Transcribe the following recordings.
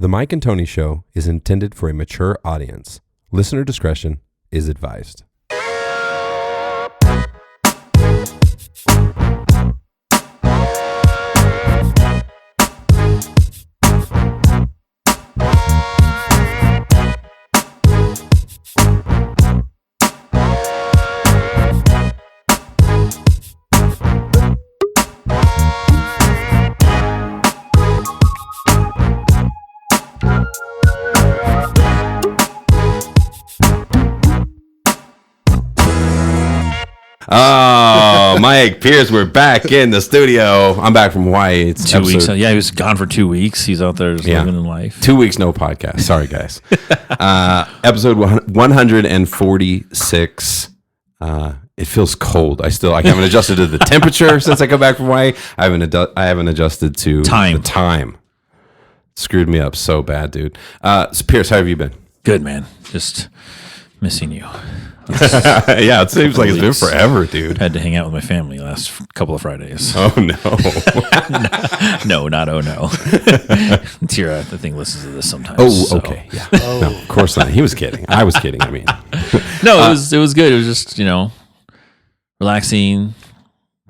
The Mike and Tony Show is intended for a mature audience. Listener discretion is advised. Oh, Mike Pierce, we're back in the studio. I'm back from Hawaii. It's 2 weeks. Yeah, he was gone for 2 weeks. He's out there just living in life. 2 weeks, no podcast. Sorry, guys. Episode 146. It feels cold. I haven't adjusted to the temperature since I come back from Hawaii. I haven't adjusted to the time. Screwed me up so bad, dude. So Pierce, how have you been? Good, man. Just missing you. Yeah, it seems like it's been forever, dude. Had to hang out with my family last couple of Fridays. Oh no. No, not oh no. Tira, I think, listens to this sometimes. Oh, okay. Yeah. No, of course not. He was kidding. I was kidding. I mean, no, it was good. It was just, relaxing.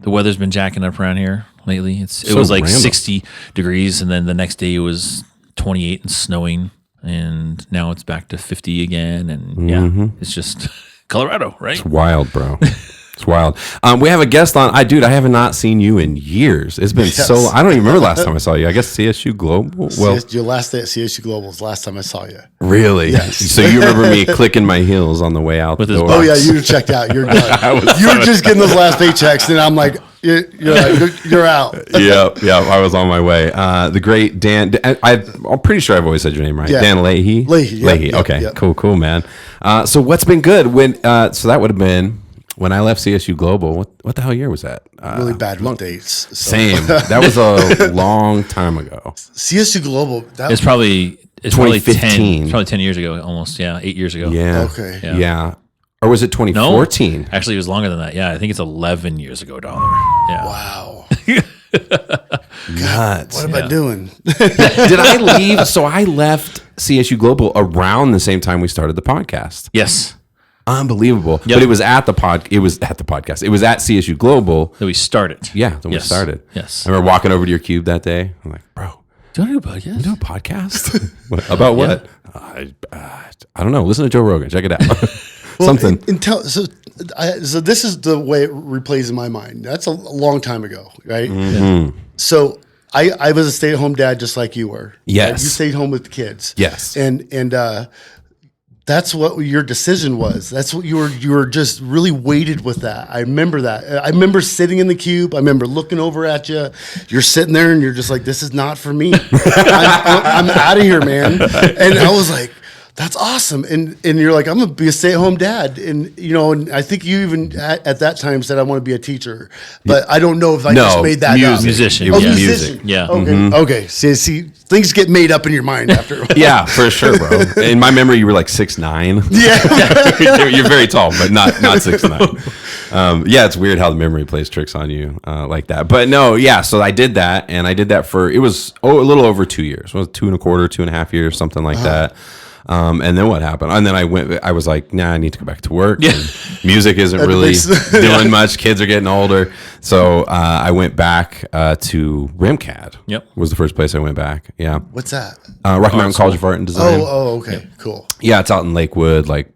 The weather's been jacking up around here lately. It was like random. 60 degrees, and then the next day it was 28 and snowing, and now it's back to 50 again, and it's just Colorado, right? It's wild, bro. It's wild. We have a guest on. I have not seen you in years. It's been so. I don't even remember last time I saw you. I guess CSU Global. Well, your last day at CSU Global was the last time I saw you. Really? Yes. So you remember me clicking my heels on the way out the door? Oh yeah, you were checked out. You're done. You were just getting those last paychecks, and I'm like, you're out. Yep. I was on my way. The great Dan. I'm pretty sure I've always said your name right. Yeah. Dan Leahy. Leahy. Yep, okay. Yep. Cool, man. So what's been good? So that would have been when I left CSU Global. What the hell year was that? Really bad with dates. So. Same. That was a long time ago. CSU Global. It's probably 2015. It's probably 10 years ago, almost. Yeah, 8 years ago. Yeah. Okay. Yeah. Or was it 2014? No, actually, it was longer than that. Yeah, I think it's 11 years ago, dollar. Yeah. Wow. Nuts. What am I doing? Did I leave? So I left CSU Global around the same time we started the podcast. Yes. Unbelievable. Yep. But it was at the podcast. It was at CSU Global that we started. Yeah, we started. Yes. I remember walking over to your cube that day. I'm like, bro, do you want to do a podcast? You do a podcast? About what? I don't know. Listen to Joe Rogan. Check it out. Something. So this is the way it replays in my mind. That's a long time ago, right? Mm-hmm. So I was a stay-at-home dad just like you were. Yes. Right? You stayed home with the kids. Yes. And that's what your decision was. That's what you were just really weighted with that. I remember that. I remember sitting in the cube. I remember looking over at you. You're sitting there and you're just like, this is not for me. I'm out of here, man. And I was like, that's awesome. And you're like, I'm going to be a stay-at-home dad. And, and I think you even at that time said, I want to be a teacher. But I don't know if I just made that up. Musician. It was musician. Yeah. Okay. Mm-hmm. Okay. See, things get made up in your mind after. Yeah, for sure, bro. In my memory, you were like 6'9". Yeah. You're very tall, but not 6'9". Yeah, it's weird how the memory plays tricks on you like that. But no, yeah, so I did that, and I did that for, it was a little over 2 years. It was 2.25, 2.5 years, something like that. And then what happened? And then I was like, nah, I need to go back to work. Yeah. Music isn't really doing much. Kids are getting older. So I went back to RIMCAD. Yep. Was the first place I went back. Yeah. What's that? Rocky Mountain College of Art and Design. Oh, okay. Yep. Cool. Yeah, it's out in Lakewood, like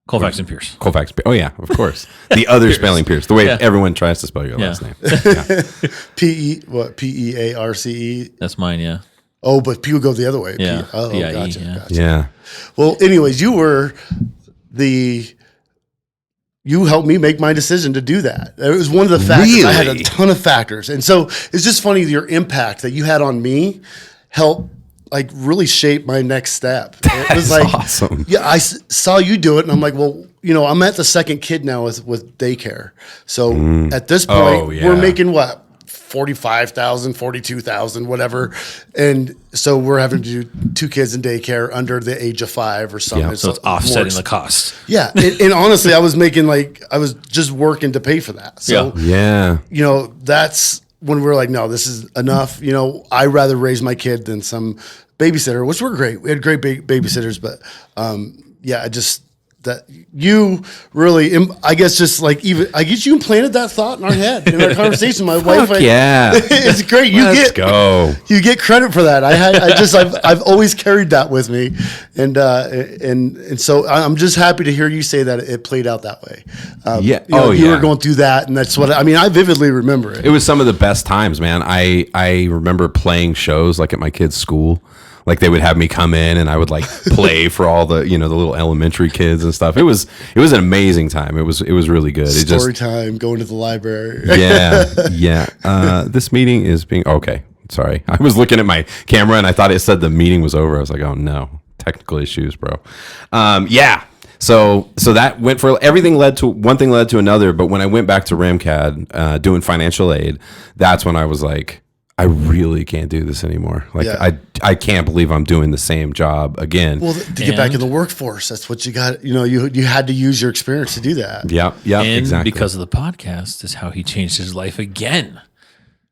Colfax and Pierce. Colfax. Oh, yeah, of course. The other spelling Pierce. The way everyone tries to spell your last name. Yeah. Pearce? That's mine, yeah. Oh, but people go the other way. Yeah. Gotcha. Yeah. Well, anyways, you helped me make my decision to do that. It was one of the factors. Really? I had a ton of factors. And so it's just funny, your impact that you had on me helped like really shape my next step. It was like awesome. Yeah, I saw you do it and I'm like, well, I'm at the second kid now with daycare. So at this point, we're making what? 45,000, 42,000, whatever. And so we're having to do 2 kids in daycare under the age of 5 or something. Yeah. So it's offsetting the cost. Yeah. And honestly, I was just working to pay for that. So, yeah. that's when we were like, no, this is enough. You know, I'd rather raise my kid than some babysitter, which were great. We had great babysitters, but I just that you really, I guess, just like I guess you implanted that thought in our head in our conversation. My wife, it's great. Let's go. You get credit for that. I've always carried that with me, and so I'm just happy to hear you say that it played out that way. You were going through that, and that's what I mean. I vividly remember it. It was some of the best times, man. I remember playing shows like at my kids' school. Like they would have me come in and I would like play for all the, the little elementary kids and stuff. It was an amazing time. It was really good. Story time, going to the library. Yeah. This meeting is being, okay. Sorry. I was looking at my camera and I thought it said the meeting was over. I was like, oh no, technical issues, bro. So that went for everything one thing led to another. But when I went back to Ramcad, doing financial aid, that's when I was like, I really can't do this anymore. Like I can't believe I'm doing the same job again. Well, to get back in the workforce, that's what you got. You had to use your experience to do that. Yeah, and exactly. Because of the podcast is how he changed his life again.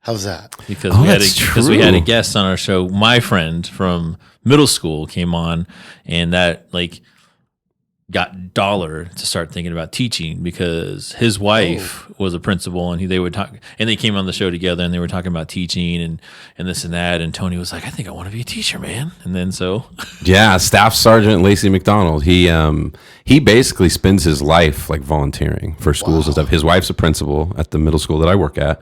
How's that? Because we had a guest on our show. My friend from middle school came on, and that got Dollar to start thinking about teaching because his wife was a principal, and they would talk, and they came on the show together, and they were talking about teaching and this and that. And Tony was like, "I think I want to be a teacher, man." And then Staff Sergeant Lacey McDonald. He basically spends his life like volunteering for schools and stuff. His wife's a principal at the middle school that I work at.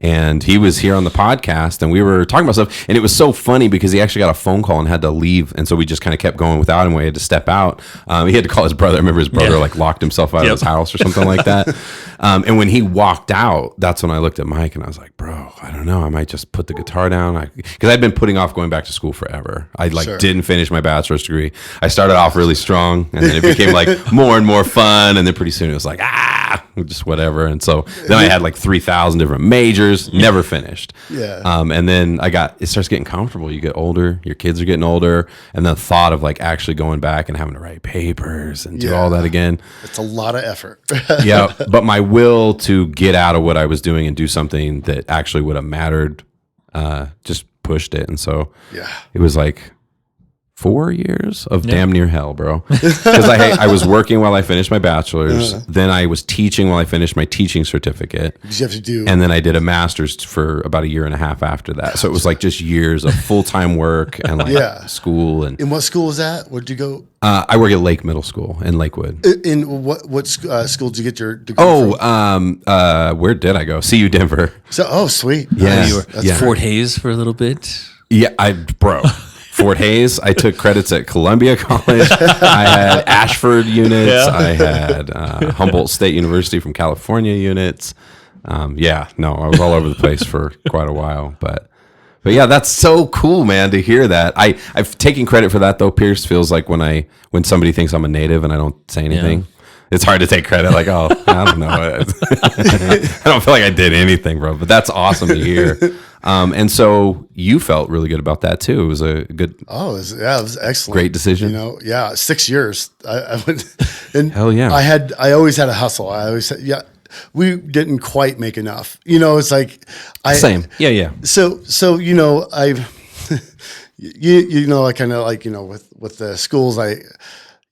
And he was here on the podcast and we were talking about stuff. And it was so funny because he actually got a phone call and had to leave. And so we just kind of kept going without him. We had to step out. He had to call his brother. I remember his brother locked himself out of his house or something like that. And when he walked out, that's when I looked at Mike and I was like, bro, I don't know. I might just put the guitar down. Because I'd been putting off going back to school forever. I didn't finish my bachelor's degree. I started off really strong and then it became like more and more fun. And then pretty soon it was like, just whatever. And so then I had like 3,000 different majors, never finished. And then it starts getting comfortable. You get older, your kids are getting older. And the thought of like actually going back and having to write papers and do all that again. It's a lot of effort. But my will to get out of what I was doing and do something that actually would have mattered just pushed it. And so it was like 4 years of damn near hell, bro. Because I was working while I finished my bachelor's. Then I was teaching while I finished my teaching certificate. You have to do. And then I did a master's for about a year and a half after that. So it was like just years of full-time work and school. And in what school was that? Where'd you go? I work at Lake Middle School in Lakewood. In what school did you get your degree from? Where did I go? CU Denver. So, sweet. Yeah. That's Fort Hayes for a little bit. Yeah, Fort Hayes. I took credits at Columbia College. I had Ashford units. I had Humboldt State University from California units. I was all over the place for quite a while. But yeah, that's so cool, man, to hear that. I've taken credit for that though. Pierce feels like when somebody thinks I'm a native and I don't say anything. It's hard to take credit. Like, I don't know. I don't feel like I did anything, bro. But that's awesome to hear. And so you felt really good about that too. It was a good. Oh, it was excellent. Great decision. 6 years. I went. And hell yeah. I always had a hustle. I always said, we didn't quite make enough. It's like same. Yeah. So I kind of like with the schools I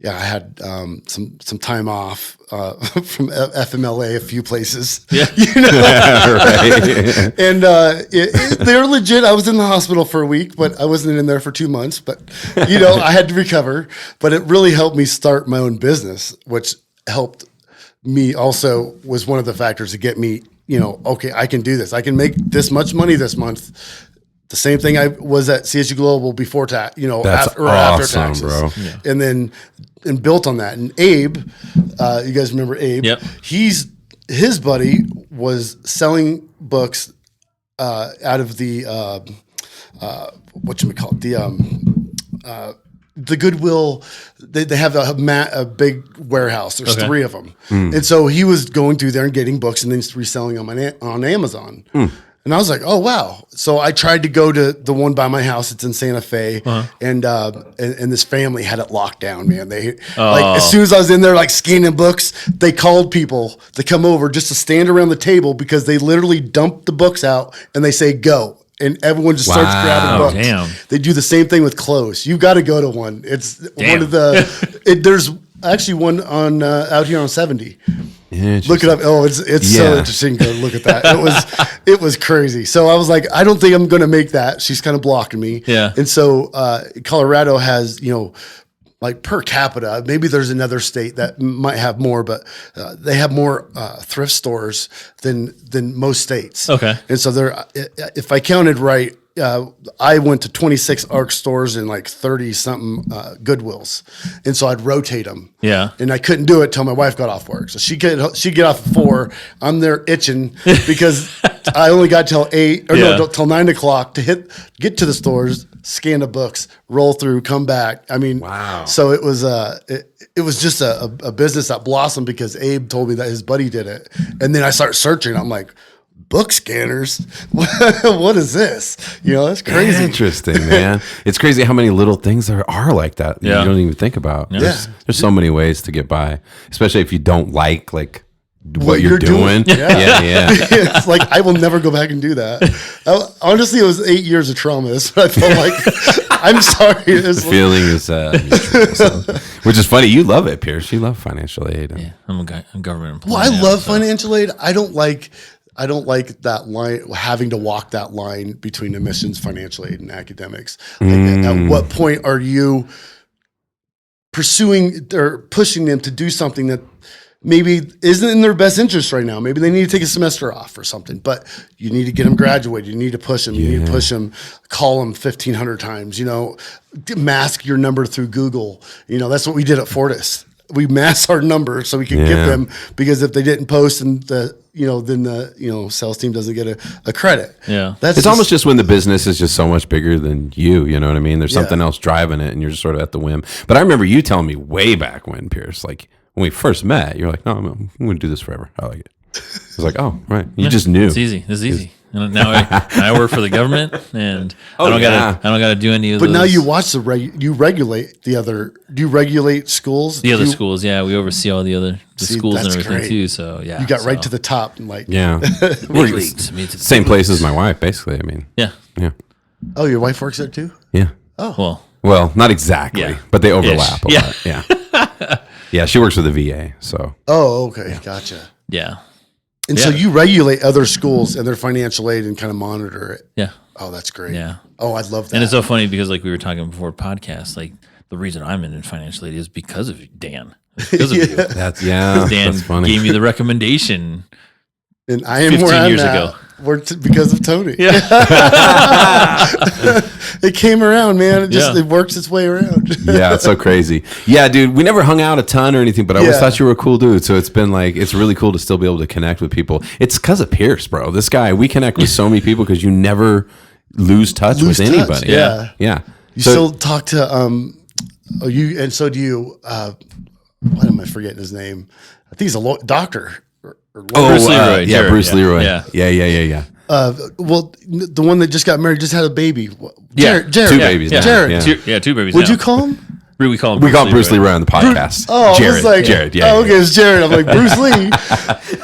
had some time off from FMLA, a few places. Yeah, right. And they're legit. I was in the hospital for a week, but I wasn't in there for 2 months. But I had to recover. But it really helped me start my own business, which helped me also was one of the factors to get me. Okay, I can do this. I can make this much money this month. The same thing I was at CSU Global before tax, after taxes, bro. Yeah. And then built on that. And Abe, you guys remember Abe? Yep. His buddy was selling books out of the the Goodwill. They have a big warehouse. There's 3 of them, and so he was going through there and getting books and then reselling them on Amazon. And And I was like, oh, wow. So I tried to go to the one by my house. It's in Santa Fe. And this family had it locked down, man. They like as soon as I was in there, like scanning books, they called people to come over just to stand around the table because they literally dump the books out and they say, go. And everyone just starts grabbing books. Damn. They do the same thing with clothes. You've got to go to one. It's one of the, there's actually one on out here on 70. Look it up. Oh, it's so interesting to look at that. It was crazy. So I was like, I don't think I'm going to make that. She's kind of blocking me. Yeah. And so Colorado has, like per capita, maybe there's another state that might have more, but they have more thrift stores than most states. Okay. And so if I counted right, I went to 26 ARC stores and like 30 something Goodwills. And so I'd rotate them. Yeah. And I couldn't do it till my wife got off work. So she'd get off at 4. I'm there itching because I only got till 8 or till 9 o'clock to get to the stores, scan the books, roll through, come back. I mean, wow. So it was it was just a business that blossomed because Abe told me that his buddy did it. And then I start searching. I'm like, book scanners? What is this? That's crazy. Interesting, man. It's crazy how many little things there are like that you don't even think about. Yeah. There's so many ways to get by, especially if you don't like what you're doing. Yeah. It's like I will never go back and do that. Honestly, it was 8 years of trauma. That's what I felt like. I'm sorry. The feeling is which is funny. You love it, Pierce. You love financial aid. Yeah, I'm a government employee. Well, I love financial aid. I don't like that line, having to walk that line between admissions, financial aid, and academics. Like, at what point are you pursuing or pushing them to do something that maybe isn't in their best interest right now? Maybe they need to take a semester off or something, but you need to get them graduated. You need to push them. You need to push them, call them 1,500 times, mask your number through Google. That's what we did at Fortis. We masked our number so we could get them, because if they didn't post and then the sales team doesn't get a credit. Yeah. It's almost just when the business is just so much bigger than you know what I mean? There's something else driving it and you're just sort of at the whim. But I remember you telling me way back when, Pierce, like when we first met, you're like, no, I'm going to do this forever. I like it. I was like, oh, right. You just knew. It's easy. It's easy. And now I work for the government, and I don't gotta do any of. But those. now you watch you regulate the other. Do you regulate schools? The other schools, yeah, we oversee all the schools and everything great. too. So yeah, you got right to the top and big leagues. Same place as my wife, basically. I mean, yeah. Oh, your wife works there too? Yeah. Oh, well, not exactly, but they overlap a lot. Yeah. Yeah, she works with the VA, so. Oh, okay, gotcha. Yeah. And so you regulate other schools and their financial aid and kind of monitor it. Yeah. Oh, that's great. Yeah. Oh, I'd love that. And it's so funny because like we were talking before podcast, like the reason I'm in financial aid is because of Dan. Because of you. That's Dan that's funny. gave me the recommendation. And I am 15 where I'm years at. ago. Because of Tony. Yeah. It came around, man. It works its way around. Yeah, it's so crazy. Yeah, dude, we never hung out a ton or anything, but I always thought you were a cool dude. So it's been like, it's really cool to still be able to connect with people. It's because of Pierce, bro. This guy, we connect with so many people because you never lose touch with anybody. Yeah. Yeah. You still talk to, you, and so do you, why am I forgetting his name? I think he's a doctor. Bruce Leroy. Yeah, Bruce Leroy. Yeah. Well, the one that just got married just had a baby. Yeah. Jared. Two babies now. Jared. Two babies. Would you call him? We call him Bruce Leroy on the podcast. I was like, Jared. Yeah. Oh, okay, it's Jared. I'm like, Bruce Lee.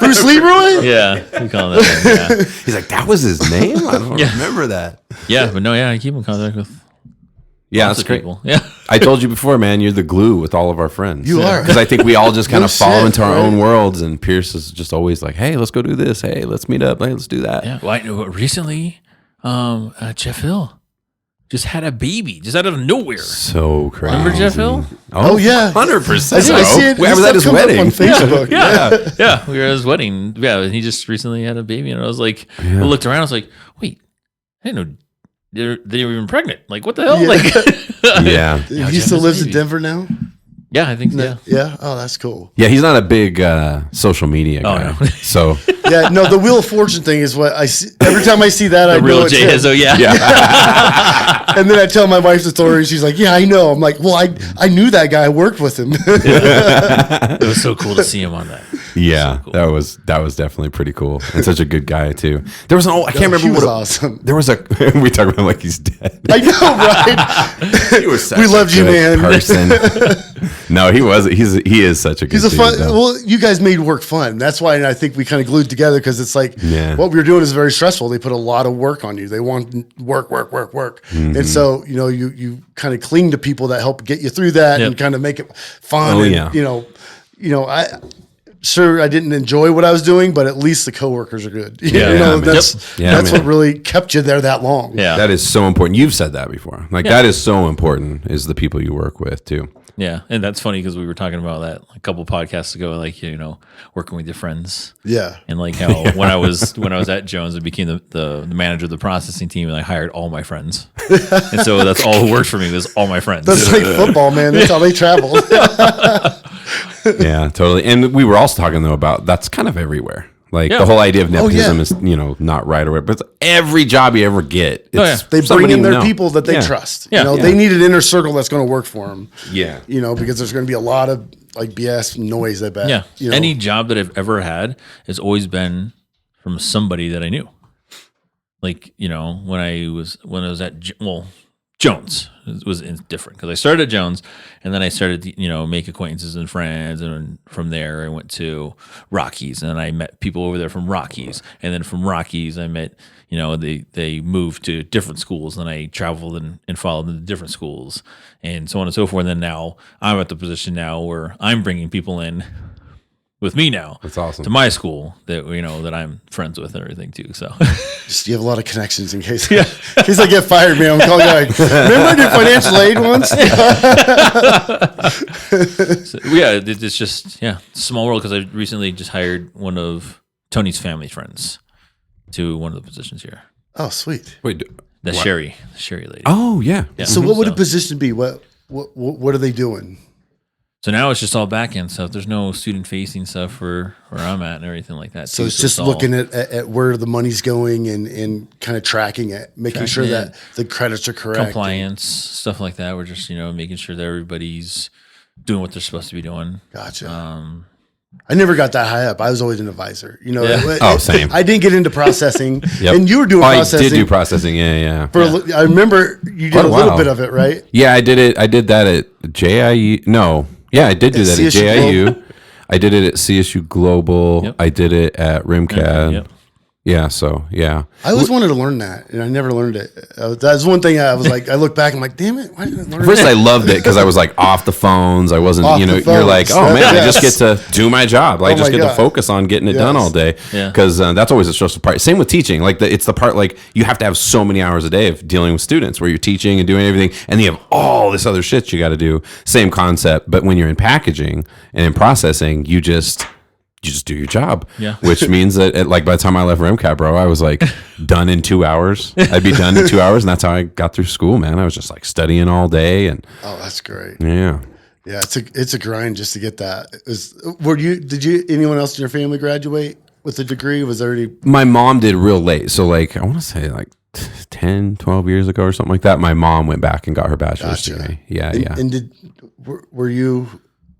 Bruce Leroy? Yeah, we call him that. Yeah. He's like, that was his name? I don't remember that. Yeah, but no, I keep in contact with. Yeah, that's great. People. Yeah, I told you before, man. You're the glue with all of our friends. You are, because I think we all just kind of fall into our own worlds. And Pierce is just always like, "Hey, let's go do this. Hey, let's meet up. Hey, let's do that." Yeah. Well, I know recently, Jeff Hill just had a baby just out of nowhere. So crazy. Remember Jeff Hill? Oh yeah, 100%. I see it. We was at his wedding on Facebook. Yeah, we were at his wedding. Yeah, and he just recently had a baby, and I was like, I looked around, I was like, wait, I didn't know. They were even pregnant. Like, what the hell? Yeah. Like, He still lives in Denver now? Yeah, I think so. Yeah. Oh, that's cool. Yeah, he's not a big social media guy. No. So yeah, no, the Wheel of Fortune thing is what I see. Every time I see that, I know real it's Jay him. Hizzo, yeah. And then I tell my wife the story, and she's like, "Yeah, I know." I'm like, "Well, I knew that guy. I worked with him." It was so cool to see him on that. Yeah, cool. that was definitely pretty cool, and such a good guy too. There was an old, I can't remember He was what awesome. There was a we talk about him like he's dead. I know, right? He was such We a loved you, good man. person. No, he was. He is such a good. He's a dude, fun. though. Well, you guys made work fun. That's why I think we kind of glued together because it's like what we were doing is very stressful. They put a lot of work on you. They want work, Mm-hmm. and so you kind of cling to people that help get you through that and kind of make it fun. Oh, and, yeah. I didn't enjoy what I was doing, but at least the coworkers are good. man. That's man. what really kept you there that long. Yeah. That is so important. You've said that before. Like that is so important. Is the people you work with too. Yeah, and that's funny because we were talking about that a couple podcasts ago, like working with your friends. Yeah. And like how when I was at Jones, I became the manager of the processing team, and I hired all my friends. And so that's all who worked for me was all my friends. That's like football, man. That's how they travel. Yeah, totally. And we were also talking though about that's kind of everywhere. Like the whole idea of nepotism is, not right away, but it's every job you ever get. It's They bring in their people that they trust. Yeah. They need an inner circle that's going to work for them. Yeah. Because there's going to be a lot of like BS noise, I bet. Yeah. Any job that I've ever had has always been from somebody that I knew. Like, when I was at Jones, it was different because I started at Jones and then I started to, make acquaintances and friends. And from there I went to Rockies and I met people over there from Rockies. And then from Rockies I met, they moved to different schools and I traveled and followed them to different schools and so on and so forth. And then now I'm at the position now where I'm bringing people in with me now. That's awesome. To my school that that I'm friends with and everything too. So Just you have a lot of connections in case I get fired, man. I'm calling you like, remember I did financial aid once? So, it's just small world because I recently just hired one of Tony's family friends to one of the positions here. Oh, sweet. Wait, The Sherry lady. oh yeah. So what would a position be? What are they doing? So now it's just all back end stuff. There's no student facing stuff where I'm at and everything like that. So it's just looking at where the money's going and kind of tracking it, making sure that the credits are correct. Compliance, stuff like that. We're just, making sure that everybody's doing what they're supposed to be doing. Gotcha. I never got that high up. I was always an advisor. Same. I didn't get into processing, and you were doing processing. I did do processing. Yeah. I remember you did a little bit of it, right? Yeah, I did it. I did that at JIU. No. Yeah, I did do that at JIU. I did it at CSU Global. Yep. I did it at RimCAD. Yep. Yeah, so yeah. I always wanted to learn that, and I never learned it. That's one thing I was like, I look back, I'm like, damn it, why didn't I learn First, that? I loved it because I was like off the phones. I wasn't, Off the you're phones. like, oh man, I Yes. just get to do my job. I just my get to God. focus on getting it done all day. Yeah. Because that's always a stressful part. Same with teaching. Like it's the part like you have to have so many hours a day of dealing with students where you're teaching and doing everything, and you have all this other shit you got to do. Same concept, but when you're in packaging and in processing, you just do your job. Yeah. Which means that by the time I left RimCAD, bro, I was like done in 2 hours. I'd be done in 2 hours, and that's how I got through school, man. I was just like studying all day, and Oh, that's great. yeah. Yeah, it's a grind just to get that. Did anyone else in your family graduate with a degree? Was there any? My mom did real late. So I want to say 10, 12 years ago or something like that. My mom went back and got her bachelor's degree. Yeah. And were you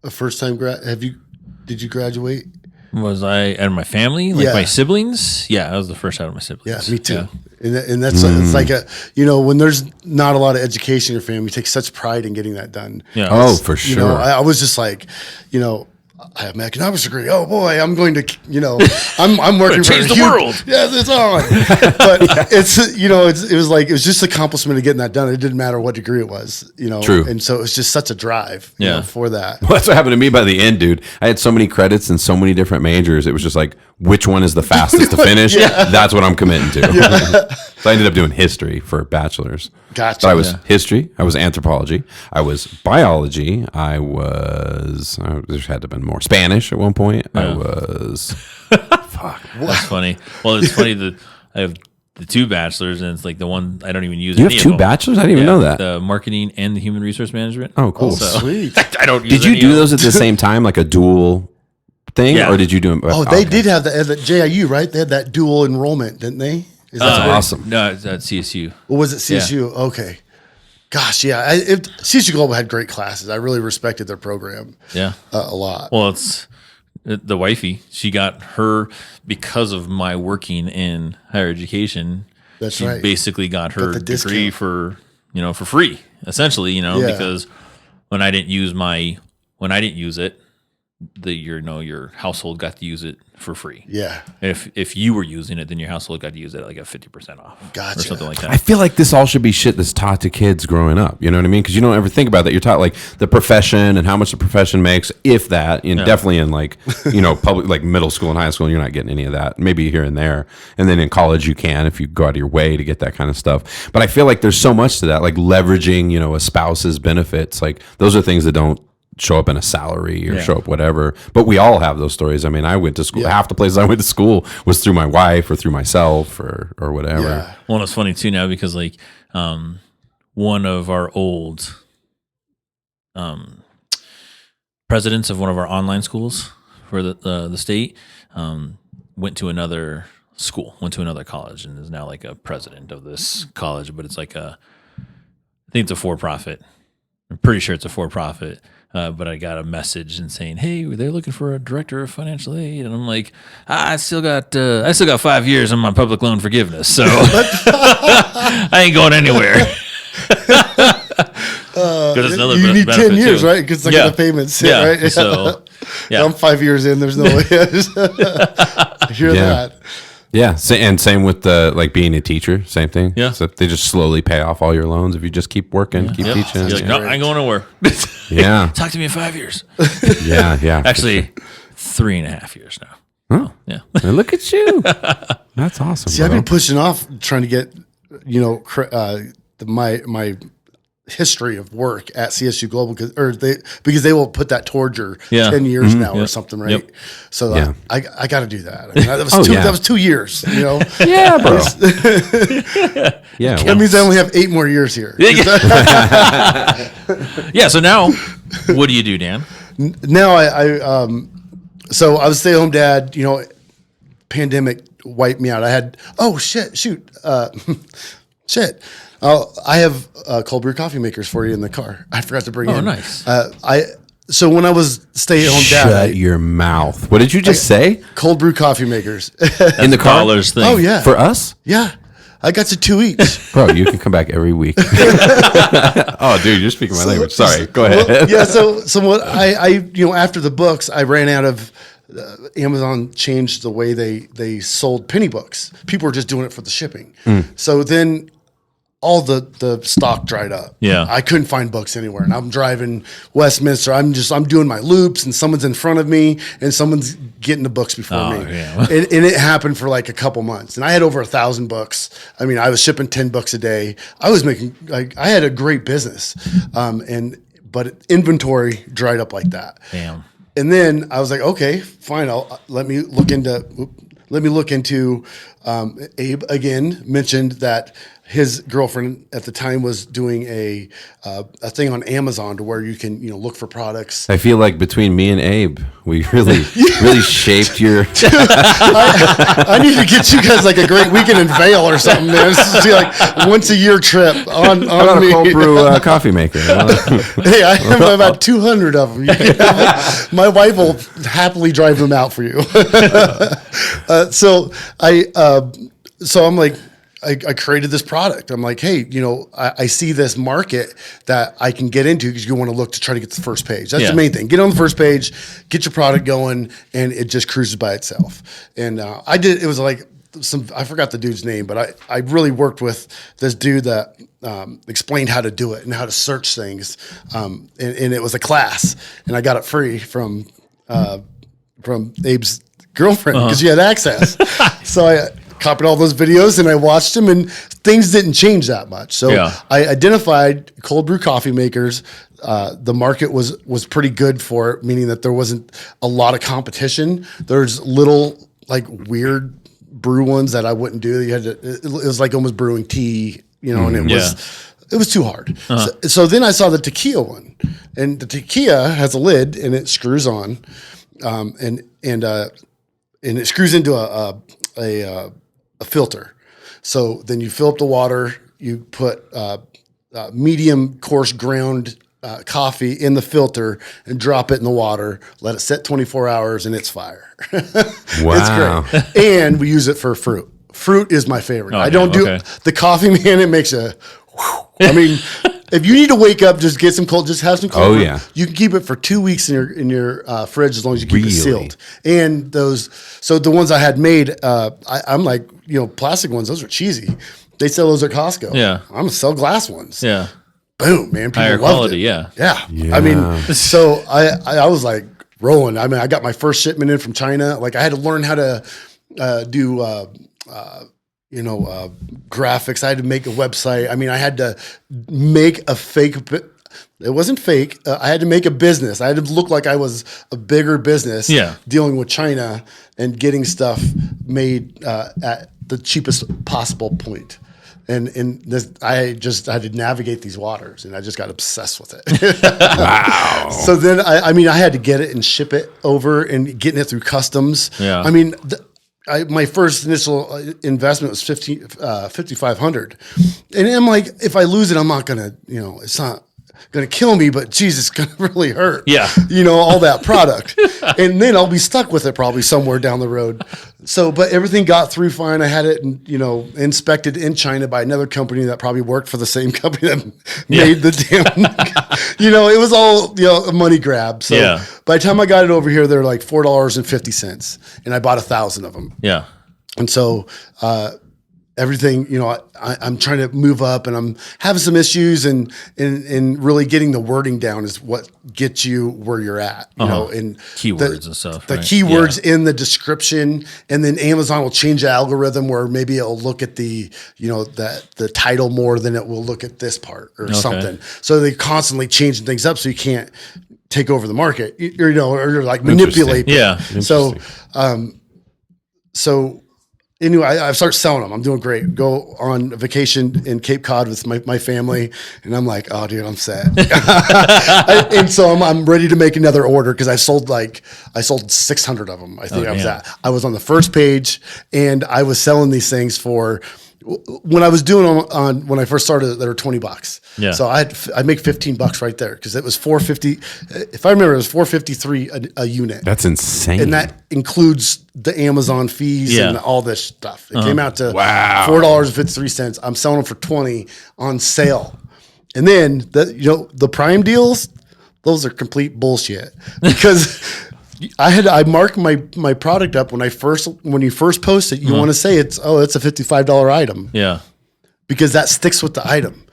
a first time did you graduate? Was I and my family, my siblings? Yeah, I was the first out of my siblings. Yeah, me too. Yeah. And that's it's like when there's not a lot of education in your family, you take such pride in getting that done. Yeah. Oh, for sure. I was just like, I have an economics degree. Oh boy, I'm going to, I'm working for change the world. Yes, it's on. But it was just accomplishment of getting that done. It didn't matter what degree it was, True. And so it was just such a drive, for that. Well, that's what happened to me by the end, dude. I had so many credits and so many different majors. It was just like, which one is the fastest to finish? That's what I'm committing to. So I ended up doing history for a bachelor's. Gotcha. So I was history. I was anthropology. I was biology. there had to have been more Spanish at one point. I was, That's funny. Well, it's funny that I have the two bachelors, and it's like the one I don't even use. you any have of two them. bachelors? I didn't even know that. The marketing and the human resource management. Oh, cool. So Sweet. I don't. Use Did you any do of those at the same time, like a dual thing, Yeah. or did you do them? Oh, they did have the JIU, right? They had that dual enrollment, didn't they? Is That's right? awesome. No, it's at CSU. Or was it CSU? Okay. Gosh, yeah. CSU Global had great classes. I really respected their program Yeah. a lot. Well, it's the wifey, she got her because of my working in higher education. That's she right. basically got her the degree discount. for free, essentially, Yeah. because when I didn't use it, your household got to use it for free. Yeah. If you were using it, then your household got to use it at like a 50% off. Gotcha. Or something like that. I feel like this all should be shit that's taught to kids growing up. You know what I mean? Because you don't ever think about that. You're taught like the profession and how much the profession makes, if that. And definitely in like public, like middle school and high school, you're not getting any of that. Maybe here and there, and then in college you can if you go out of your way to get that kind of stuff. But I feel like there's so much to that, like leveraging a spouse's benefits. Like those are things that don't show up in a salary or show up whatever, but we all have those stories. I mean, I went to school, half the places I went to school was through my wife or through myself or whatever. Yeah. Well, it's funny too now because like one of our old presidents of one of our online schools for the state went to another college and is now like a president of this college, but it's like I think it's a for-profit. I'm pretty sure it's a for-profit. But I got a message and saying, "Hey, they're looking for a director of financial aid," and I'm like, "I still got 5 years on my public loan forgiveness, so I ain't going anywhere." Because you need 10 years, right? Because like the payments, right? So, I'm 5 years in. There's no way. I hear that. Yeah, and same with the being a teacher, same thing. Yeah, so they just slowly pay off all your loans if you just keep working, keep teaching. You're like, no, I ain't going nowhere. Yeah, talk to me in 5 years. yeah. Actually, 3.5 years now. Huh? Yeah, and look at you. That's awesome. See, I've been pushing off trying to get my history of work at CSU Global because they will put that towards your 10 years now or something, right? Yep. So I got to do that. I mean, that was 2 years, Yeah, bro. Yeah, that means I only have 8 more years here. Yeah. So now, what do you do, Dan? Now so I was a stay-at-home dad. Pandemic wiped me out. I had shit. I have cold brew coffee makers for you in the car. I forgot to bring in. Oh, nice. So when I was stay-at-home dad, shut your mouth. What did you just say? Cold brew coffee makers In the car? Thing. Oh yeah, For us? yeah. I got you 2 each. Bro, you can come back every week. Oh, dude, you're speaking my language. Sorry, go ahead. Well, yeah. So what I after the books, I ran out of. Amazon changed the way they sold penny books. People were just doing it for the shipping. So then all the stock dried up. Yeah. I couldn't find books anywhere. And I'm driving Westminster. I'm doing my loops and someone's in front of me and someone's getting the books before me. Yeah. and it happened for like a couple months. And I had over 1,000 books. I mean, I was shipping 10 books a day. I was making I had a great business. But inventory dried up like that. Damn. And then I was like, okay, fine. Let me look into. Abe again mentioned that his girlfriend at the time was doing a thing on Amazon to where you can look for products. I feel like between me and Abe, we really shaped your. I need to get you guys like a great weekend in Vail or something, man. This is like once a year trip on me. A cold brew coffee maker. Hey, I have about 200 of them. My wife will happily drive them out for you. So I'm like, I created this product. I'm like, hey, I see this market that I can get into because you want to look to try to get to the first page. That's the main thing. Get on the first page, get your product going, and it just cruises by itself. And it was like I forgot the dude's name, but I really worked with this dude that explained how to do it and how to search things. And it was a class, and I got it free from Abe's girlfriend because she had access. So I copied all those videos and I watched them, and things didn't change that much. So I identified cold brew coffee makers. The market was pretty good for it, meaning that there wasn't a lot of competition. There's little like weird brew ones that I wouldn't do. It was like almost brewing tea, and it was too hard. So then I saw the tequila one, and the tequila has a lid and it screws on, and it screws into a filter. So then you fill up the water, you put medium coarse ground coffee in the filter and drop it in the water, let it set 24 hours, and it's fire. Wow. It's great. And we use it for fruit. Fruit is my favorite. I don't do the coffee, man. It makes a, I mean, if you need to wake up, just get some cold, just have some cold. Oh, yeah. You can keep it for 2 weeks in your fridge as long as you keep it sealed. And so the ones I had made, I'm like, plastic ones, those are cheesy. They sell those at Costco. Yeah. I'm going to sell glass ones. Yeah. Boom, man. People Higher loved quality, it. yeah. I mean, so I was like rolling. I mean, I got my first shipment in from China. Like I had to learn how to do graphics. I had to make a website. I mean, I had to make a fake. It wasn't fake. I had to make a business. I had to look like I was a bigger business. Yeah. Dealing with China and getting stuff made at the cheapest possible point. And I had to navigate these waters, and I just got obsessed with it. Wow. So then, I had to get it and ship it over, and getting it through customs. Yeah. I mean, my first initial investment was $5,500, and I'm like, if I lose it, I'm not gonna, it's not gonna kill me, but geez, it's gonna really hurt. Yeah. All that product, and then I'll be stuck with it probably somewhere down the road. So, but everything got through fine. I had it, inspected in China by another company that probably worked for the same company that made the damn. It was all a money grab. So by the time I got it over here, they're like $4.50, and I bought 1,000 of them. Yeah. And so everything, I'm trying to move up, and I'm having some issues, and really getting the wording down is what gets you where you're at, and keywords and stuff. The keywords in the description, and then Amazon will change the algorithm where maybe it'll look at the, the title more than it will look at this part or something. So they constantly changing things up, so you can't take over the market, or like manipulate. Yeah. So anyway, I start selling them. I'm doing great. Go on vacation in Cape Cod with my family, and I'm like, oh, dude, I'm set. And so I'm ready to make another order because I sold 600 of them. I think I was on the first page, and I was selling these things for. When I was doing them when I first started, they were $20. Yeah. So I make $15 right there because it was $4.50. If I remember, it was $4.53 a unit. That's insane. And that includes the Amazon fees and all this stuff. It came out to $4.53. I'm selling them for $20 on sale. And then the Prime deals, those are complete bullshit because I mark my product up when you first post it. You want to say it's a $55 item. Yeah. Because that sticks with the item.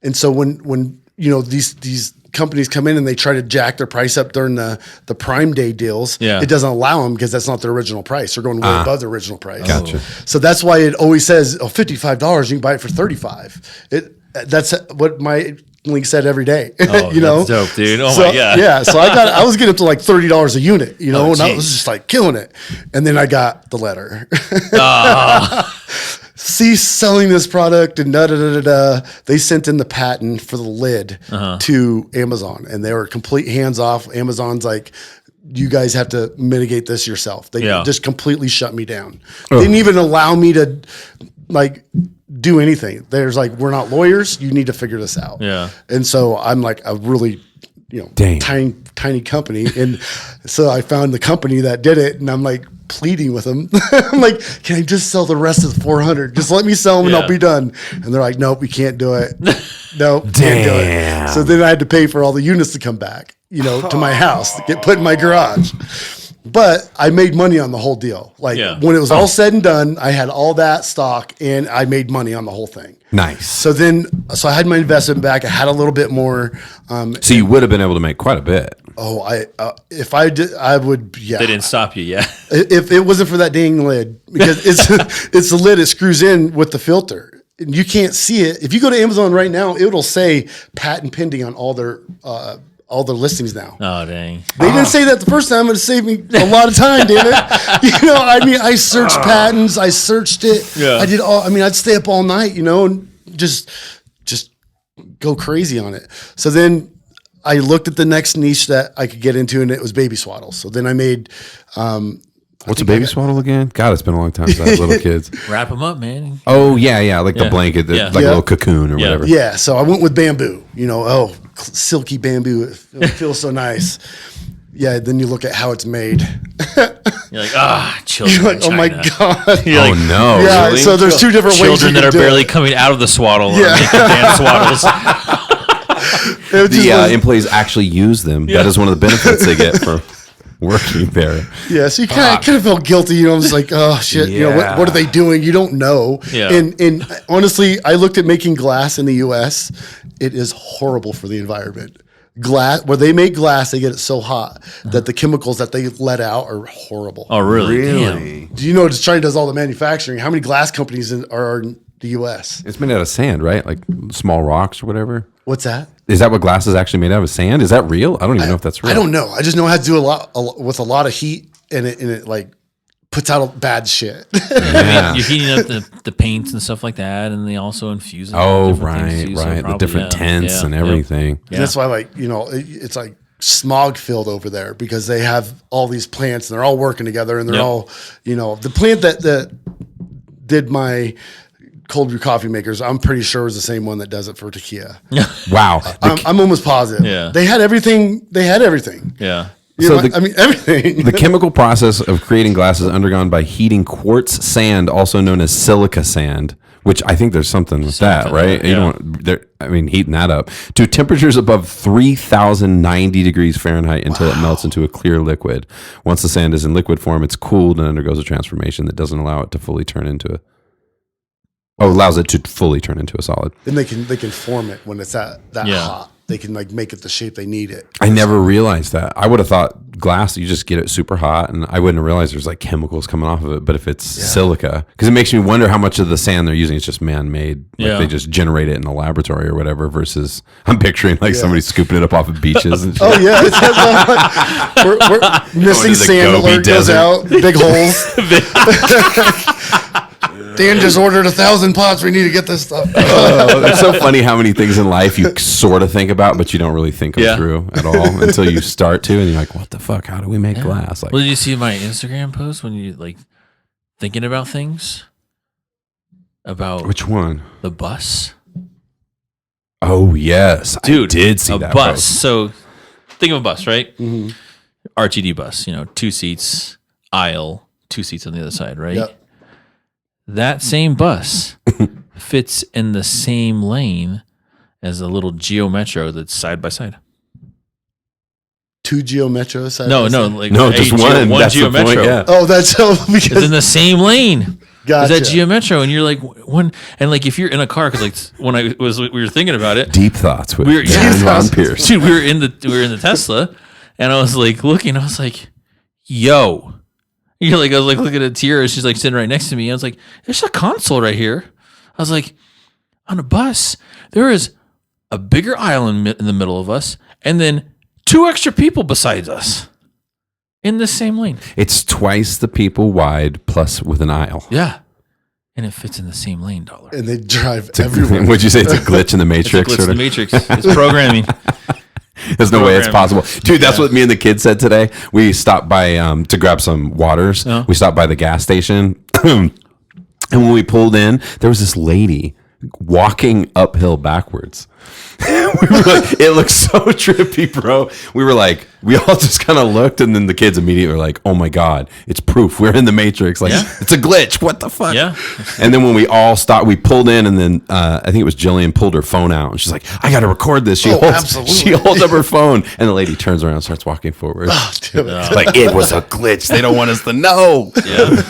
And so when these companies come in and they try to jack their price up during the Prime Day deals, it doesn't allow them because that's not their original price. They're going way above the original price. Gotcha. So that's why it always says, $55, you can buy it for $35. That's what my link said every day. Oh, that's dope, dude. Oh my God. Yeah. So I was getting up to like $30 a unit, and I was just like killing it. And then I got the letter. Cease selling this product and They sent in the patent for the lid to Amazon, and they were complete hands off. Amazon's like, you guys have to mitigate this yourself. They just completely shut me down. They didn't even allow me to do anything. There's like, we're not lawyers. You need to figure this out. Yeah. And so I'm like a really, tiny company. And so I found the company that did it, and I'm like pleading with them. I'm like, can I just sell the rest of the 400? Just let me sell them and I'll be done. And they're like, nope, we can't do it. Nope, can't do it. So then I had to pay for all the units to come back, to my house, to get put in my garage. But I made money on the whole deal. When it was all said and done, I had all that stock, and I made money on the whole thing. Nice. So I had my investment back. I had a little bit more. So you would have been able to make quite a bit. Oh, if I did, I would. Yeah. They didn't stop you, If it wasn't for that dang lid, because it's the lid. It screws in with the filter. You can't see it. If you go to Amazon right now, it'll say patent pending on all their listings now. Oh, dang. They didn't say that the first time. It saved me a lot of time, damn it. I searched patents. I searched it. Yeah. I did all, I'd stay up all night, and just go crazy on it. So then I looked at the next niche that I could get into, and it was baby swaddles. So then I made What's a baby swaddle again? God, it's been a long time since I had little kids. Wrap them up, man. Oh, yeah. Like the blanket, like a little cocoon or whatever. Yeah, so I went with bamboo. Silky bamboo. It feels so nice. Yeah, then you look at how it's made. You're like, children. You're like, oh my God. You're like, no. Yeah, Really? so there's two different ways. Children that are barely coming out of the swaddle are making dance swaddles. The employees actually use them. That is one of the benefits they get for working there. Yeah, so you kind of feel guilty. I'm just like, oh shit. Yeah. What are they doing? You don't know. Yeah. And honestly, I looked at making glass in the U.S. It is horrible for the environment. Glass, where they make glass, they get it so hot that the chemicals that they let out are horrible. Oh, really? Damn. Do you know China does all the manufacturing? How many glass companies are in the U.S.? It's made out of sand, right? Like small rocks or whatever. What's that? Is that what glass is actually made out of? Sand? Is that real? I don't even know if that's real. I don't know. I just know it has to do with a lot of heat, and it like puts out bad shit. I mean, you're heating up the paints and stuff like that, and they also infuse. Oh, right. The different tints and everything. Yeah. And that's why, it's like smog filled over there because they have all these plants and they're all working together, and they're all, the plant that did my cold brew coffee makers, I'm pretty sure is the same one that does it for tequila. Wow. I'm almost positive. Yeah. They had everything. Yeah. Everything. The chemical process of creating glass is undergone by heating quartz sand, also known as silica sand, which I think there's something with that, right? Yeah. Heating that up to temperatures above 3,090 degrees Fahrenheit until it melts into a clear liquid. Once the sand is in liquid form, it's cooled and undergoes a transformation that doesn't allow it to fully turn into allows it to fully turn into a solid. Then they can form it when it's that hot. They can make it the shape they need it. I never realized that. I would have thought glass, you just get it super hot, and I wouldn't have realized there's like chemicals coming off of it. But if it's silica, because it makes me wonder how much of the sand they're using is just man-made. Like they just generate it in a laboratory or whatever. Versus, I'm picturing like somebody scooping it up off of beaches. And shit. Oh yeah, we're missing sand alert goes out, big holes. Dan just ordered 1,000 pots. We need to get this stuff. It's so funny how many things in life you sort of think about, but you don't really think them through at all until you start to, and you're like, "What the fuck? How do we make glass?" Like, well, did you see my Instagram post when you thinking about things? About which one? The bus. Oh yes, dude, I did see that bus. post. So think of a bus, right? Mm-hmm. RTD bus. 2 seats, aisle, 2 seats on the other side, right? Yep. That same bus fits in the same lane as a little Geo Metro that's side by side. 2 Geo Metro side No, by no, side? just one. One That's Geo the point, Metro. yeah. Oh, that's so It's in the same lane. Gotcha. Is that Geo Metro? And you're like, one, and like if you're in a car, because when we were thinking about it, Deep thoughts with Ron Ron Pierce. dude, we were in the Tesla, and I was like looking, I was like, yo. I was like looking at Tira, she's like sitting right next to me. I was like, there's a console right here. I was like, on a bus, there is a bigger aisle in the middle of us, and then 2 extra people besides us in the same lane. It's twice the people wide plus with an aisle. Yeah. And it fits in the same lane, dollar. And they drive everywhere. Would you say it's a glitch in the matrix? It's a glitch in the matrix. It's programming. There's no way it's possible. Dude, that's what me and the kids said today. We stopped by to grab some waters. Oh. We stopped by the gas station. And when we pulled in, there was this lady walking uphill backwards. It looks so trippy, bro. We all just kind of looked, and then the kids immediately were like, oh my God, it's proof. We're in the matrix. It's a glitch. What the fuck? Yeah. And then when we all stopped, we pulled in, and then I think it was Jillian pulled her phone out, and she's like, I got to record this. She holds up her phone, and the lady turns around and starts walking forward. Oh, dude. Like, it was a glitch. They don't want us to know. Yeah.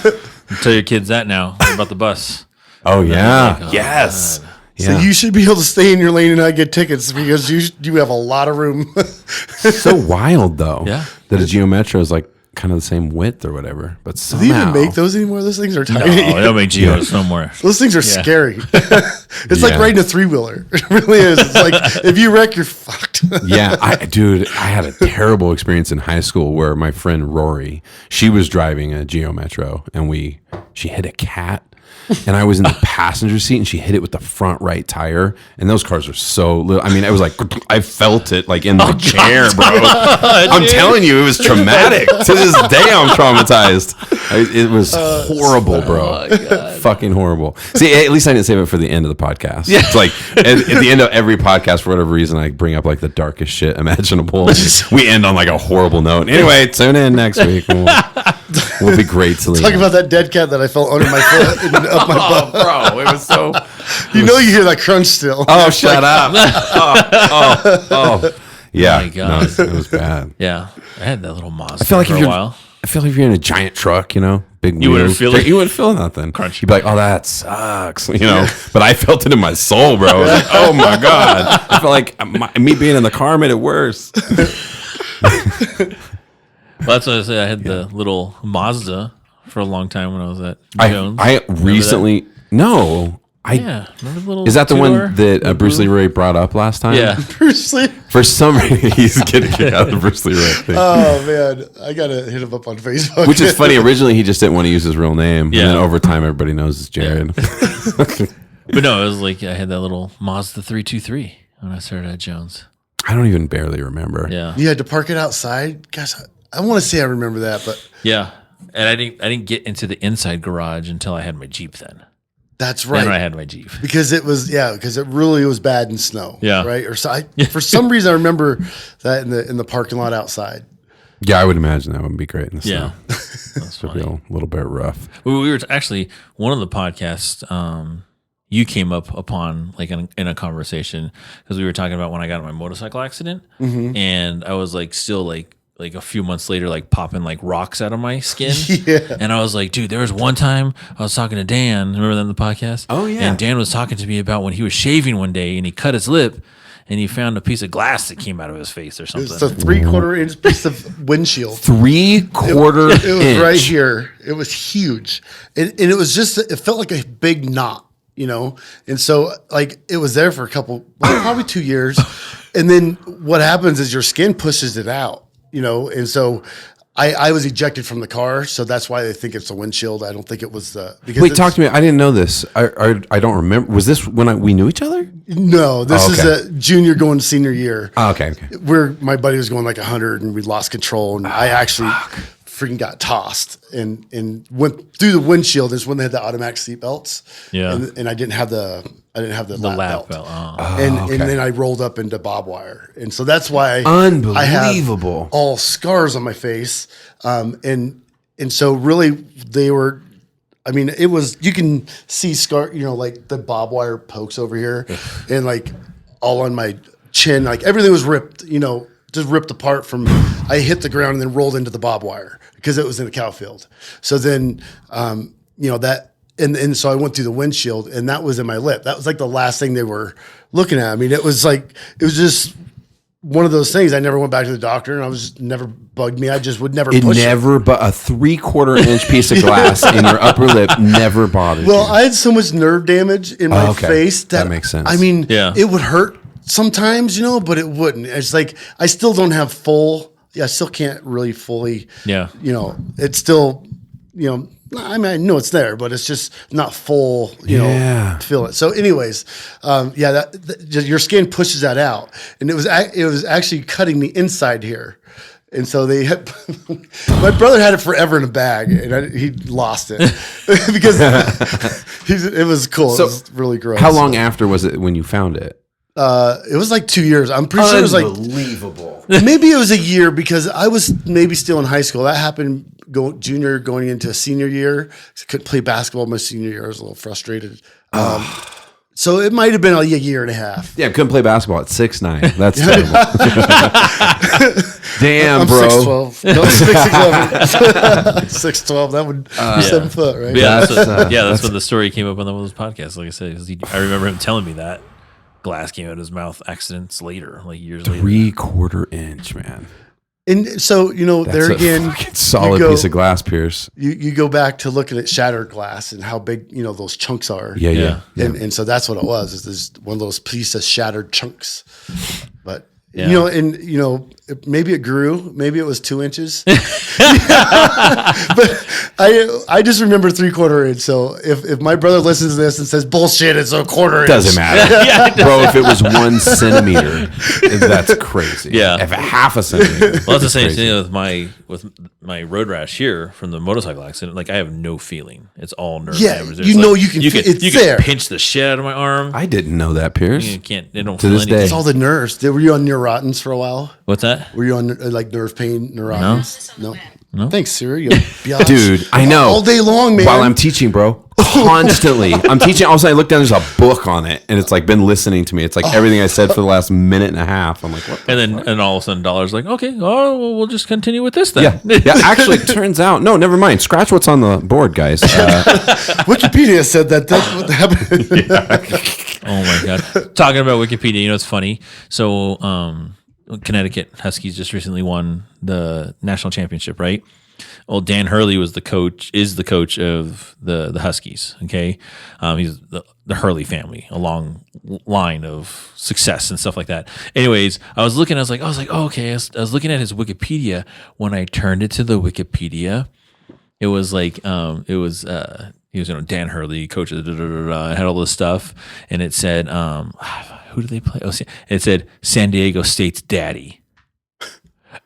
Tell your kids that now about the bus. Oh, yeah. Like, Yes. God. So you should be able to stay in your lane and not get tickets because you have a lot of room. So wild, though. Yeah. That a Geo Metro is like kind of the same width or whatever. But Do somehow. they even make those anymore? Those things are No, tiny. they don't make Geos no more. Those things are scary. It's like riding a 3-wheeler. It really is. It's like if you wreck, you're fucked. Yeah, I had a terrible experience in high school where my friend Rory, she was driving a Geo Metro, and she hit a cat. and I was in the passenger seat, and she hit it with the front right tire. And those cars are so little. I mean, it was like I felt it like in the chair, bro. I'm telling you, it was traumatic. To this day, I'm traumatized. It was horrible, bro. Fucking horrible. See, at least I didn't save it for the end of the podcast. Yeah. It's like at the end of every podcast, for whatever reason, I bring up like the darkest shit imaginable. We end on like a horrible note. Anyway, tune in next week. We'll be great to talk about that dead cat that I felt under my foot and up my butt. Bro, it was so. You hear that crunch still. Oh, shut up. Yeah. Oh my God. No, it was bad. Yeah. I had that little Mazda I feel like for if a you're, while. I feel like if you're in a giant truck, big You wouldn't wheels, feel it? You wouldn't feel nothing. Crunchy. You'd be like, oh, that sucks, But I felt it in my soul, bro. I was like, oh my God. I felt like me being in the car made it worse. Well, that's what I said. I had the little Mazda for a long time when I was at Jones. I recently, no. Yeah. Remember the little Is that the two-door? one that Bruce Leroy brought up last time? Yeah. Bruce Lee. For some reason, he's getting a kick out of the Bruce Leroy thing. Oh man, I gotta hit him up on Facebook. Which is funny. Originally, he just didn't want to use his real name. Yeah. And then over time, everybody knows it's Jared. But no, it was like I had that little Mazda 323 when I started at Jones. I don't even barely remember. Yeah. You had to park it outside. Gosh, I want to say I remember that, but Yeah. And I didn't get into the inside garage until I had my Jeep then. that's right. Then I had my Jeep. Because it really was bad in snow. Yeah. Right. Or so for some reason I remember that in the parking lot outside. Yeah, I would imagine that would be great in the Yeah. snow. That's It'd be funny. a little bit rough. We were actually one of the podcasts you came up upon like in a conversation because we were talking about when I got in my motorcycle accident and I was like still like a few months later like popping like rocks out of my skin. Yeah. And I was like, dude, there was one time I was talking to Dan, remember that in the podcast? Oh, yeah. And Dan was talking to me about when he was shaving one day and he cut his lip and he found a piece of glass that came out of his face or something. It's a 3/4 inch piece of windshield. 3/4 It was inch. right here. It was huge. And it was just, it felt like a big knot, And so like it was there for probably 2 years. And then what happens is your skin pushes it out, And so I was ejected from the car. So that's why they think it's a windshield. I don't think it was because Wait, talk to me. I didn't know this. I don't remember. Was this when we knew each other? No, this Oh, okay. is a junior going to senior year. Oh, okay. Where my buddy was going like 100 and we lost control and I actually freaking got tossed and went through the windshield. Is when they had the automatic seat belts. Yeah. And I didn't have the lap belt. Oh. And then I rolled up into barbed wire. And so that's why I have Unbelievable. all scars on my face. And so really they were, I mean, it was, you can see like the barbed wire pokes over here and like all on my chin, like everything was ripped, just ripped apart from, I hit the ground and then rolled into the barbed wire because it was in a cow field. So then, and so I went through the windshield and that was in my lip. That was like the last thing they were looking at. I mean, it was just one of those things. I never went back to the doctor and I was just never bugged me. I just would never push it. But a 3/4 inch piece of glass in your upper lip never bothered you. Well, I had so much nerve damage in my okay. face That makes sense. I mean, Yeah. it would hurt sometimes, but it wouldn't. It's like I still don't have I still can't really fully, Yeah. it's still, I mean, I know it's there, but it's just not full, Yeah. feel it. So anyways, just your skin pushes that out and it was actually cutting the inside here. And so they had, my brother had it forever in a bag and he lost it because it was cool. So it was really gross. how long after was it when you found it? It was like 2 years. I'm pretty sure it was like, Unbelievable. maybe it was a year because I was maybe still in high school. That happened junior going into a senior year. I couldn't play basketball my senior year. I was a little frustrated. So it might have been a year and a half. Yeah, couldn't play basketball at 6'9". That's terrible. Damn, I'm bro. 6'12". No, 6'11". 6'12". That would be 7 foot, right? Yeah, that's when the story came up on one of those podcasts. Like I said, 'cause I remember him telling me that glass came out of his mouth accidents later, like years later. 3/4 inch, man. And so, That's there a again, fucking solid piece of glass, Pierce. you go back to looking at shattered glass and how big, those chunks are. Yeah. And so that's what it was. Is this one of those pieces of shattered chunks. But Yeah. maybe it grew. Maybe it was 2 inches. But I just remember 3/4 inch. So if my brother listens to this and says bullshit, it's a 1/4 inch. Doesn't matter, bro. If it was 1 centimeter, that's crazy. Yeah. If a half a centimeter. Well, that's the same thing with my road rash here from the motorcycle accident. Like I have no feeling. It's all nerve damage. You can pinch the shit out of my arm. I didn't know that, Pierce. You can't. They don't To feel this anything. day. It's all the nerves. Were you on Neurotins for a while? What's that? Were you on like nerve pain, Neurotins? No. Thanks, Siri. Dude, I know. All day long, man. While I'm teaching, bro, constantly. I'm teaching. All of a sudden, I look down. There's a book on it, and it's like been listening to me. It's like everything I said for the last minute and a half. I'm like, what? And all of a sudden, Dollar's like, okay, well, we'll just continue with this then. Yeah. Actually, it turns out, no, never mind. Scratch what's on the board, guys. Wikipedia said that's what happened. Oh my god! Talking about Wikipedia, you know it's funny. So, Connecticut Huskies just recently won the national championship, right? Well, Dan Hurley is the coach of the Huskies. Okay, he's the Hurley family, a long line of success and stuff like that. Anyways, I was looking at his Wikipedia. When I turned it to the Wikipedia, it was like he was Dan Hurley, coach of I had all this stuff, and it said who do they play? Oh, it said San Diego State's daddy.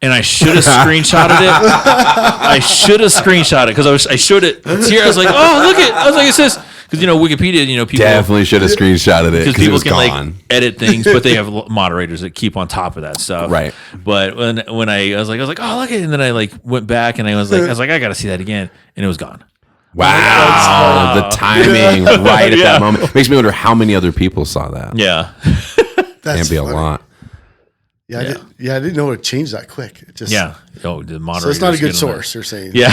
And I should have screenshotted it. I should have screenshotted it because I showed it. It's here. I was like, oh, look it. I was like, it says, because, Wikipedia, people. Definitely should have screenshotted it because people it was gone. Like edit things, but they have moderators that keep on top of that stuff. Right. But when I was like, oh, look it. And then I like went back and I was like, I got to see that again. And it was gone. Wow. The timing right at that moment. Makes me wonder how many other people saw that. Yeah. Can't be a lot. Yeah, I didn't know it changed that quick. It just, Oh, the moderator. So it's not a good source, you're saying. Yeah.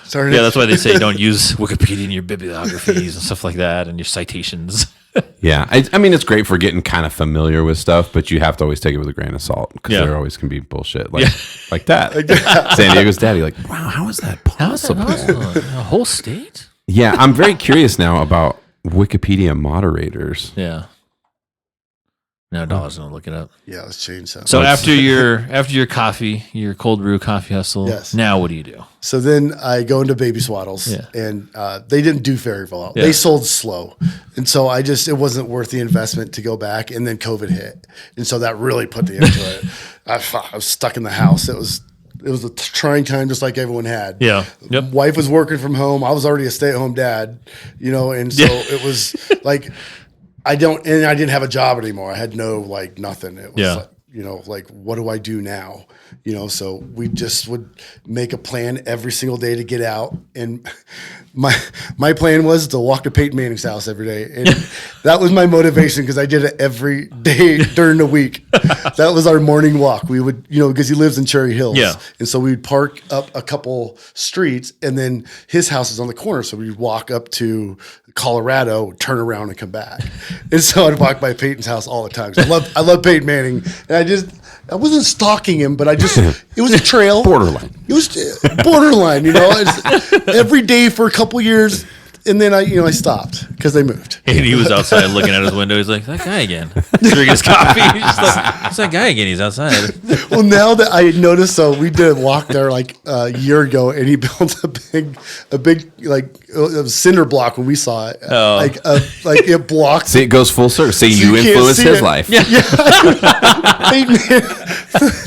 Sorry. Yeah, that's why they say don't use Wikipedia in your bibliographies and stuff like that and your citations. Yeah. I mean, it's great for getting kind of familiar with stuff, but you have to always take it with a grain of salt because there always can be bullshit like that. San Diego's daddy, like, wow, how is that possible? A whole state? Yeah, I'm very curious now about Wikipedia moderators. Yeah. Now Dollar's gonna look it up. Yeah, let's change that. So after your coffee, your cold brew coffee hustle, now what do you do? So then I go into Baby Swaddles, and they didn't do very well. They sold slow, and so it wasn't worth the investment to go back. And then COVID hit, and so that really put the into it. I was stuck in the house. It was a trying time, just like everyone had. Yeah. Yep. Wife was working from home. I was already a stay-at-home dad, and so it was like. I didn't have a job anymore. I had nothing. It was like, what do I do now? So we just would make a plan every single day to get out. And my plan was to walk to Peyton Manning's house every day. And that was my motivation because I did it every day during the week. That was our morning walk. We would, because he lives in Cherry Hills. Yeah. And so we'd park up a couple streets and then his house is on the corner. So we'd walk up to Colorado, turn around and come back. And so I'd walk by Peyton's house all the time. I love Peyton Manning. And I wasn't stalking him, but it was a trail. Borderline. It was borderline, every day for a couple years. And then I stopped because they moved. And he was outside looking at his window. He's like, that guy again. Drinking his coffee. He's just like, it's that guy again. He's outside. Well, now that I noticed, so we did a walk there like a year ago, and he built a big a cinder block when we saw it. Oh. Like it blocked. See, it goes full circle. See, you influence his life. Yeah.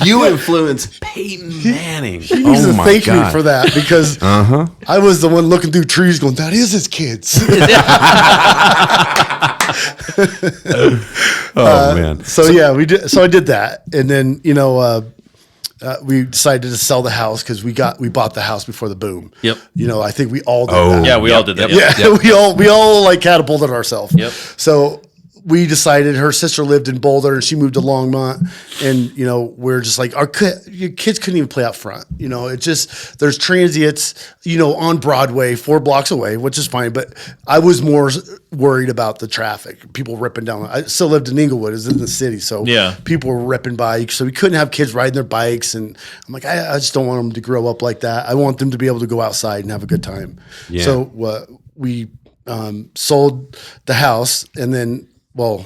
You influence Peyton Manning. He needs to thank me for that because I was the one looking through trees going, that is his kids. Oh man. So yeah, we did. So I did that, and then we decided to sell the house because we bought the house before the boom. Yep. I think we all did that. Yeah, we all did that. Yeah, yep. we all like catapulted ourselves. Yep. So we decided her sister lived in Boulder and she moved to Longmont, and we're just like your kids couldn't even play out front. It's just there's transients on Broadway 4 blocks away, which is fine, but I was more worried about the traffic, people ripping down. I still lived in Inglewood, is in the city, so people were ripping bikes, so we couldn't have kids riding their bikes, and I'm like I just don't want them to grow up like that. I want them to be able to go outside and have a good time. Yeah. So we sold the house, and then. Well,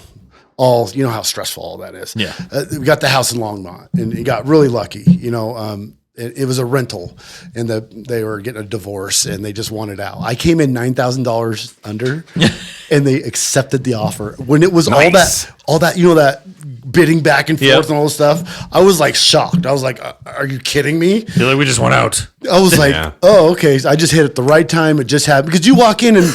all, you know how stressful all that is. Yeah. We got the house in Longmont, and it got really lucky, you know. It was a rental, and they were getting a divorce, and they just wanted out. I came in $9,000 under, and they accepted the offer. When it was all that, you know, that bidding back and forth and all this stuff, I was like shocked. I was like, "Are you kidding me?" You're like, we just went out. I was like, "Oh, okay." So I just hit it the right time. It just happened because you walk in and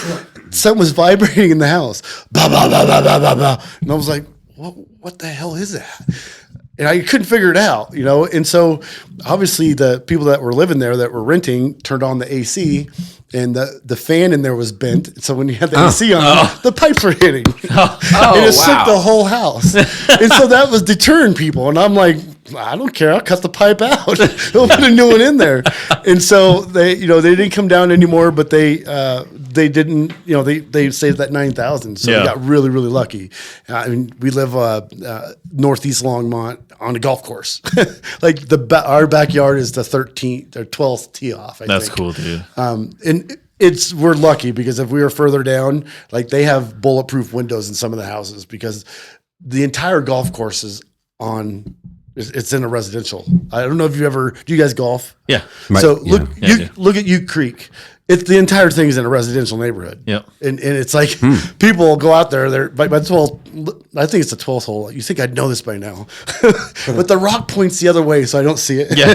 something was vibrating in the house, blah blah blah blah blah blah blah, and I was like, "What the hell is that?" And I couldn't figure it out, you know? And so obviously the people that were living there that were renting turned on the AC, and the fan in there was bent. So when you had the AC on, the pipes were hitting. And it shook the whole house. And so that was deterring people. And I'm like, I don't care. I'll cut the pipe out. They'll put a new one in there. And so they didn't come down anymore, but they didn't, you know, they saved that 9,000. So we got really, really lucky. I mean, we live northeast Longmont on a golf course. Like our backyard is the 13th or 12th tee off. That's cool, dude. And we're lucky because if we were further down, like they have bulletproof windows in some of the houses because the entire golf course is it's in a residential. I don't know if do you guys golf? Yeah. So look at Ute Creek. The entire thing is in a residential neighborhood. Yep. And it's like people go out there, they're by 12, I think it's the 12th hole. You think I'd know this by now. But the rock points the other way, so I don't see it. Yeah.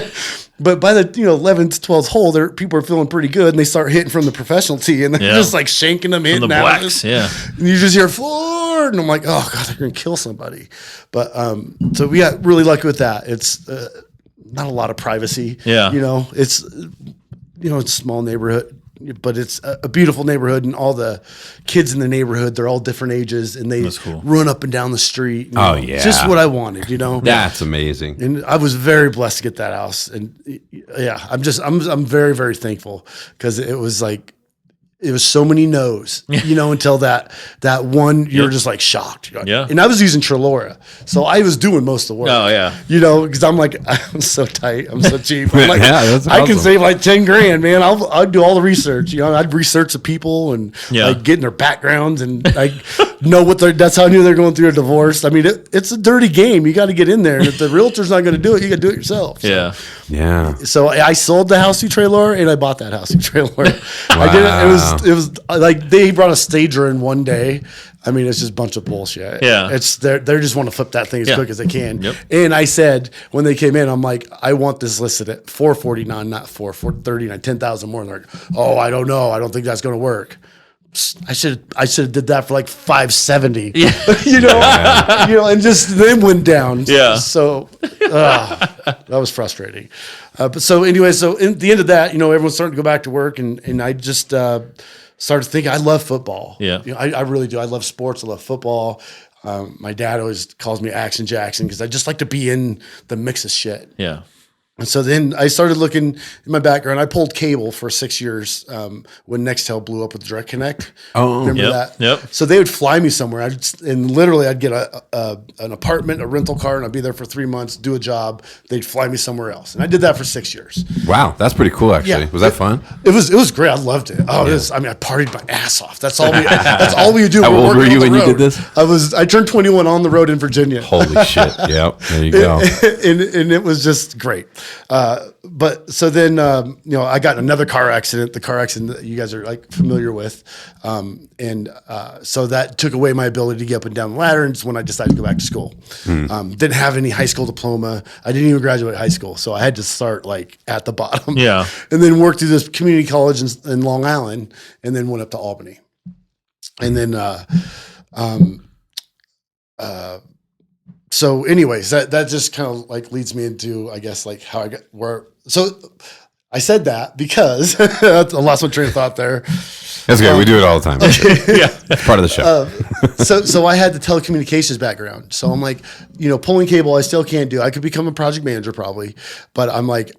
But by the 11th, 12th hole, people are feeling pretty good, and they start hitting from the professional tee, and they're just like shanking them, hitting from the blacks. Yeah. And you just hear floor, and I'm like, oh God, they're gonna kill somebody. But so we got really lucky with that. It's not a lot of privacy. Yeah. You know, it's a small neighborhood, but it's a beautiful neighborhood, and all the kids in the neighborhood, they're all different ages, and they run up and down the street. It's just what I wanted, you know. That's amazing. And I was very blessed to get that house, and I'm very, very thankful because it was so many no's, you know, until that one, you're just like shocked. Yeah. And I was using Trelora, so I was doing most of the work. Oh, yeah. You know, because I'm like, I'm so tight. I'm so cheap. I'm like, that's I can awesome. save like 10 grand, man. I'll do all the research. You know, I'd research the people and like get in their backgrounds and like know that's how I knew they're going through a divorce. I mean, it's a dirty game. You got to get in there. And if the realtor's not going to do it, you got to do it yourself. So. Yeah. Yeah. So I sold the house through Trelora and I bought that house through Trelora. Wow. I did it. It was like they brought a stager in one day. I mean, it's just a bunch of bullshit. Yeah. It's they just want to flip that thing as quick as they can. Yep. And I said when they came in, I'm like, I want this listed at $449, not $439, $10,000 more. And they're like, oh, I don't know. I don't think that's going to work. I should have did that for like $570. Yeah. you know, and just then went down. Yeah. So that was frustrating. But so anyway, so in the end of that, you know, everyone's starting to go back to work, and I just started thinking, I love football. Yeah. You know, I really do. I love sports. I love football. My dad always calls me Action Jackson because I just like to be in the mix of shit. Yeah. And so then I started looking in my background. I pulled cable for 6 years when Nextel blew up with Direct Connect. Oh, remember that? Yep. So they would fly me somewhere, and literally I'd get an apartment, a rental car, and I'd be there for 3 months, do a job. They'd fly me somewhere else, and I did that for 6 years. Wow, that's pretty cool. Actually, was that fun? It was great. I loved it. Oh, I mean, I partied my ass off. That's all we would do. How old were you when you did this? I turned 21 on the road in Virginia. Holy shit! Yep, there you go. And it was just great. But so then, you know, I got in another car accident, the car accident that you guys are like familiar with. So that took away my ability to get up and down the ladder. And it's when I decided to go back to school. Didn't have any high school diploma. I didn't even graduate high school. So I had to start like at the bottom. Yeah. And then work through this community college in Long Island, and then went up to Albany. And then, so anyways, that just kind of like leads me into, I guess, like how I got where. So I said that because I lost my train of thought there. That's okay. We do it all the time. Yeah. It's part of the show. So I had the telecommunications background. So I'm like, you know, pulling cable, I still can't do. I could become a project manager probably, but I'm like,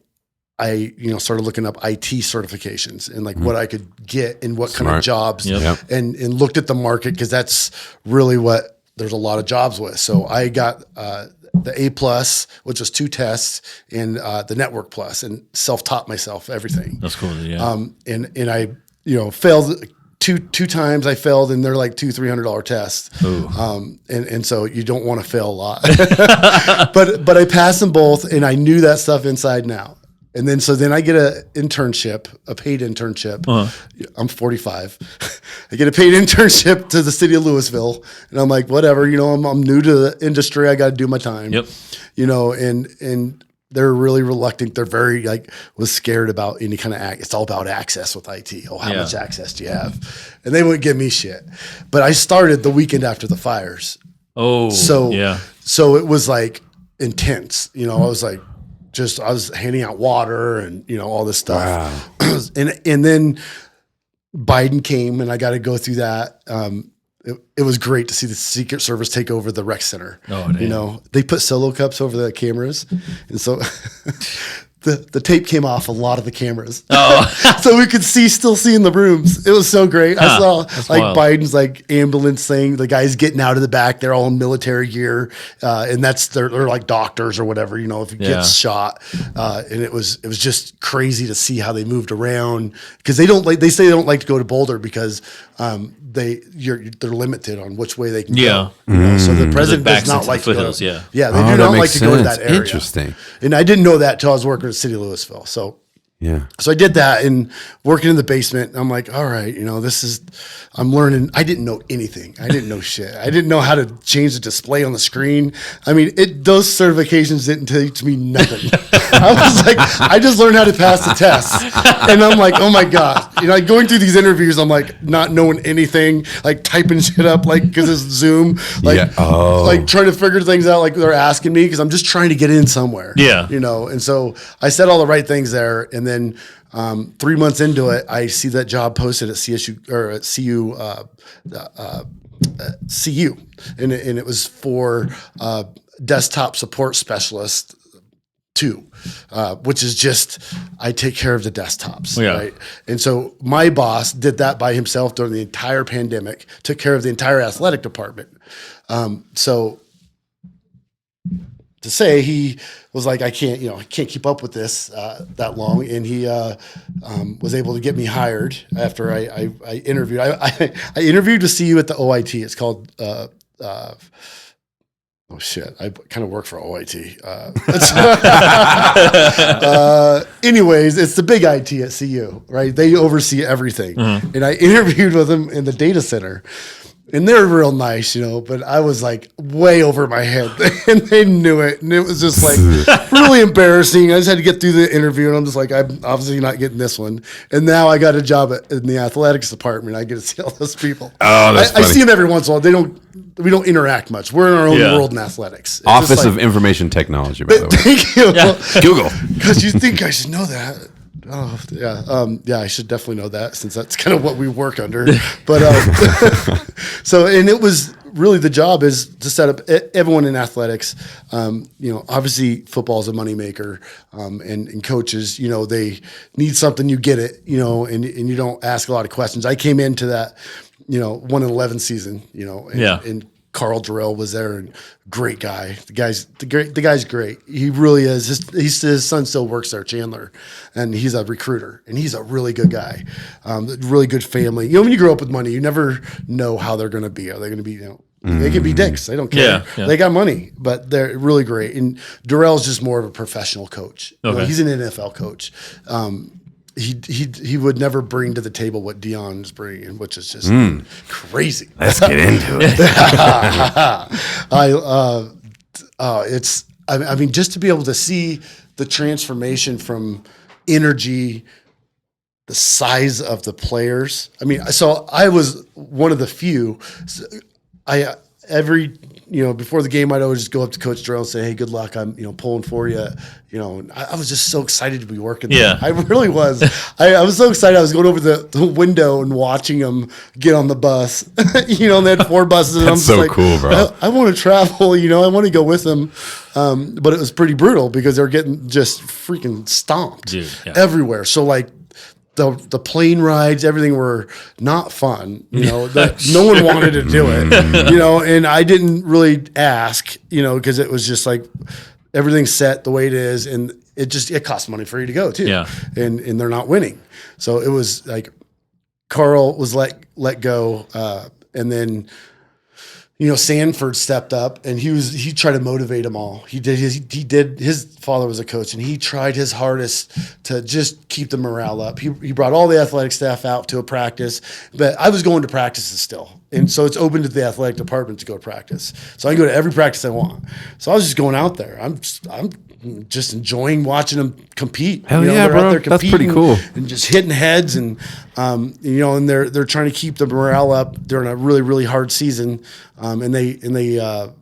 I started looking up IT certifications and like what I could get and what kind of jobs and looked at the market because that's really what there's a lot of jobs with. So I got the A+, which was 2 tests, and the Network Plus, and self-taught myself everything. That's cool. Yeah. And I, failed two times I failed, and they're like $200-$300 tests. And so you don't want to fail a lot. but I passed them both, and I knew that stuff inside and out. And then I get a paid internship. I'm 45. I get a paid internship to the city of Louisville, and I'm like, whatever, I'm new to the industry. I got to do my time. Yep. And they're really reluctant. They're very was scared about any kind of it's all about access with IT. Oh, how much access do you have? And they wouldn't give me shit. But I started the weekend after the fires. Oh, So it was like intense. I was like, I was handing out water and, all this stuff. Wow. and then Biden came, and I got to go through that. It was great to see the Secret Service take over the rec center. Oh, damn. They put solo cups over the cameras. And so the tape came off a lot of the cameras. Oh. So we could still see in the rooms. It was so great. I saw wild. Biden's ambulance thing. The guys getting out of the back. They're all in military gear. And they're like doctors or whatever, if he gets shot. And it was just crazy to see how they moved around, because they say they don't like to go to Boulder because they're limited on which way they can go. So the president does not like to go. They do not like to go to that area. Interesting. And I didn't know that till I was working at the city of Louisville. So I did that, and working in the basement. I'm like, all right, I'm learning. I didn't know anything. I didn't know shit. I didn't know how to change the display on the screen. I mean, those certifications didn't teach me nothing. I was like, I just learned how to pass the test. And I'm like, oh my God. Going through these interviews, I'm like not knowing anything, like typing shit up, because it's Zoom, like trying to figure things out, like they're asking me, because I'm just trying to get in somewhere. Yeah. And so I said all the right things there. And then 3 months into it, I see that job posted at CSU or at CU, and it was for desktop support specialist 2, which is just I take care of the desktops, right? And so my boss did that by himself during the entire pandemic, took care of the entire athletic department. So to say he was like, I can't keep up with this that long, and he was able to get me hired after I interviewed. I interviewed to see you at the OIT. It's called. Oh shit! I kind of work for OIT. Anyways, it's the big IT at CU, right? They oversee everything, and I interviewed with them in the data center. And they're real nice, but I was like way over my head, and they knew it. And it was just like really embarrassing. I just had to get through the interview, and I'm just like, I'm obviously not getting this one. And now I got a job in the athletics department. I get to see all those people. Oh, that's funny. I see them every once in a while. We don't interact much. We're in our own world in athletics. It's Office of Information Technology, by the way. Thank you. Yeah. Google. Because you think I should know that. Oh yeah. I should definitely know that, since that's kind of what we work under. But so, and it was really, the job is to set up everyone in athletics. Obviously football is a moneymaker, and coaches, they need something, you get it, and you don't ask a lot of questions. I came into that, 1-11 season, and Carl Durrell was there, and great guy. The guy's great. He really is. His son still works there, Chandler, and he's a recruiter, and he's a really good guy. Really good family. When you grow up with money, you never know how they're going to be. Are they going to be, they can be dicks. They don't care. Yeah. They got money, but they're really great. And Durrell's just more of a professional coach. Okay. He's an NFL coach. He would never bring to the table what Deion's bringing, which is just crazy. Let's get into it. I mean, just to be able to see the transformation from energy, the size of the players. I mean, so I was one of the few. Before the game, I'd always just go up to Coach Durrell and say, "Hey, good luck. I'm, pulling for you." I was just so excited to be working there. Yeah. I really was. I was so excited. I was going over the window and watching them get on the bus. And they had 4 buses. And That's I'm just so like, cool, bro. I want to travel. I want to go with them. But it was pretty brutal because they were getting just freaking stomped everywhere. So the plane rides, everything were not fun, no one wanted to do it, and I didn't really ask, because it was just like everything's set the way it is, and it costs money for you to go too. Yeah. And they're not winning. So it was like Carl was let go, and then Sanford stepped up, and he tried to motivate them all. His father was a coach, and he tried his hardest to just keep the morale up. He brought all the athletic staff out to a practice, but I was going to practices still. And so it's open to the athletic department to go to practice. So I can go to every practice I want. So I was just going out there. I'm just enjoying watching them compete. Hell yeah, they're bro. out there That's pretty cool. and just hitting heads, and and they're trying to keep the morale up during a really, really hard season. And they it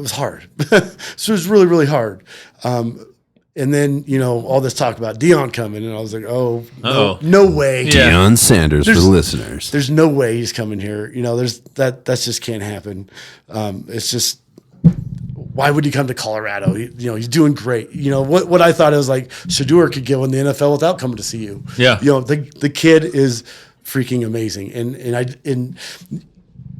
was hard. So it was really, really hard. And then, all this talk about Deion coming, and I was like, no way. Yeah. Deion Sanders for the listeners. There's no way he's coming here. That just can't happen. It's just, why would he come to Colorado? He's doing great. What I thought it was like Shedeur could go in the NFL without coming to see you. Yeah. The kid is freaking amazing. And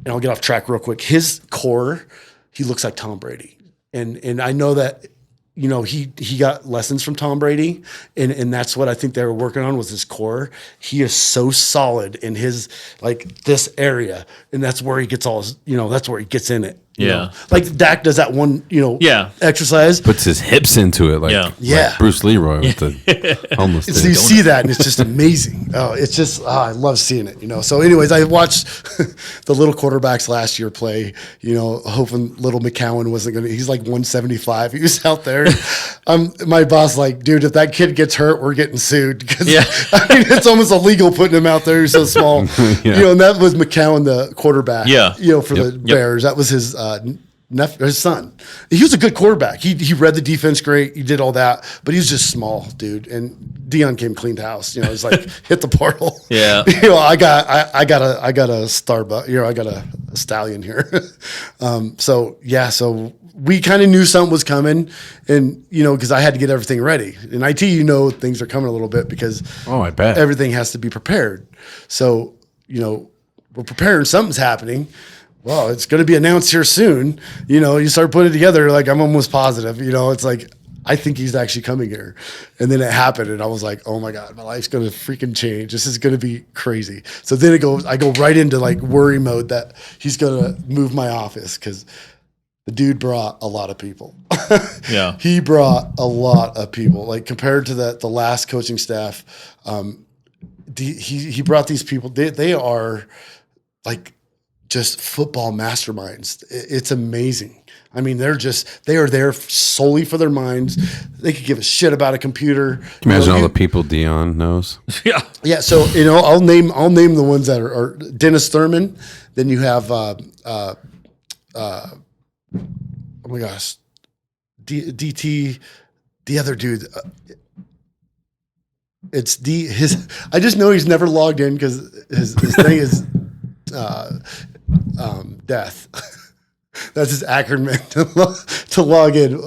I'll get off track real quick. His core, he looks like Tom Brady. And I know that, he got lessons from Tom Brady, and that's what I think they were working on was his core. He is so solid in his, this area, and that's where he gets all his, that's where he gets in it. Yeah. Like Dak does that one, exercise. Puts his hips into it like Bruce Leroy with the homeless So you see that, and it's just amazing. It's just, I love seeing it, So anyways, I watched the little quarterbacks last year play, hoping little McCowan wasn't going to, he's like 175. He was out there. My boss dude, if that kid gets hurt, we're getting sued. Because, it's almost illegal putting him out there. He's so small. And that was McCowan, the quarterback, for the Bears. That was his his son. He was a good quarterback. He read the defense great. He did all that, but he was just small, dude. And Deion came cleaned house. It's like hit the portal. Yeah. I got a Starbucks. I got a stallion here. So we kind of knew something was coming, and because I had to get everything ready. In IT, things are coming a little bit because I bet everything has to be prepared. So we're preparing. Something's happening. Well, it's going to be announced here soon. You start putting it together, I'm almost positive. It's like, I think he's actually coming here. And then it happened, and I was like, oh my God, my life's going to freaking change. This is going to be crazy. So then I go right into worry mode that he's going to move my office, because the dude brought a lot of people. Yeah. He brought a lot of people. Compared to the last coaching staff, he brought these people. They are just football masterminds. It's amazing. I mean, they are there solely for their minds. They could give a shit about a computer. Imagine all the people Deion knows. Yeah. Yeah. So, I'll name the ones that are Dennis Thurman. Then you have, oh my gosh, DT, the other dude. I just know he's never logged in because his thing is, death. That's his acronym to log in.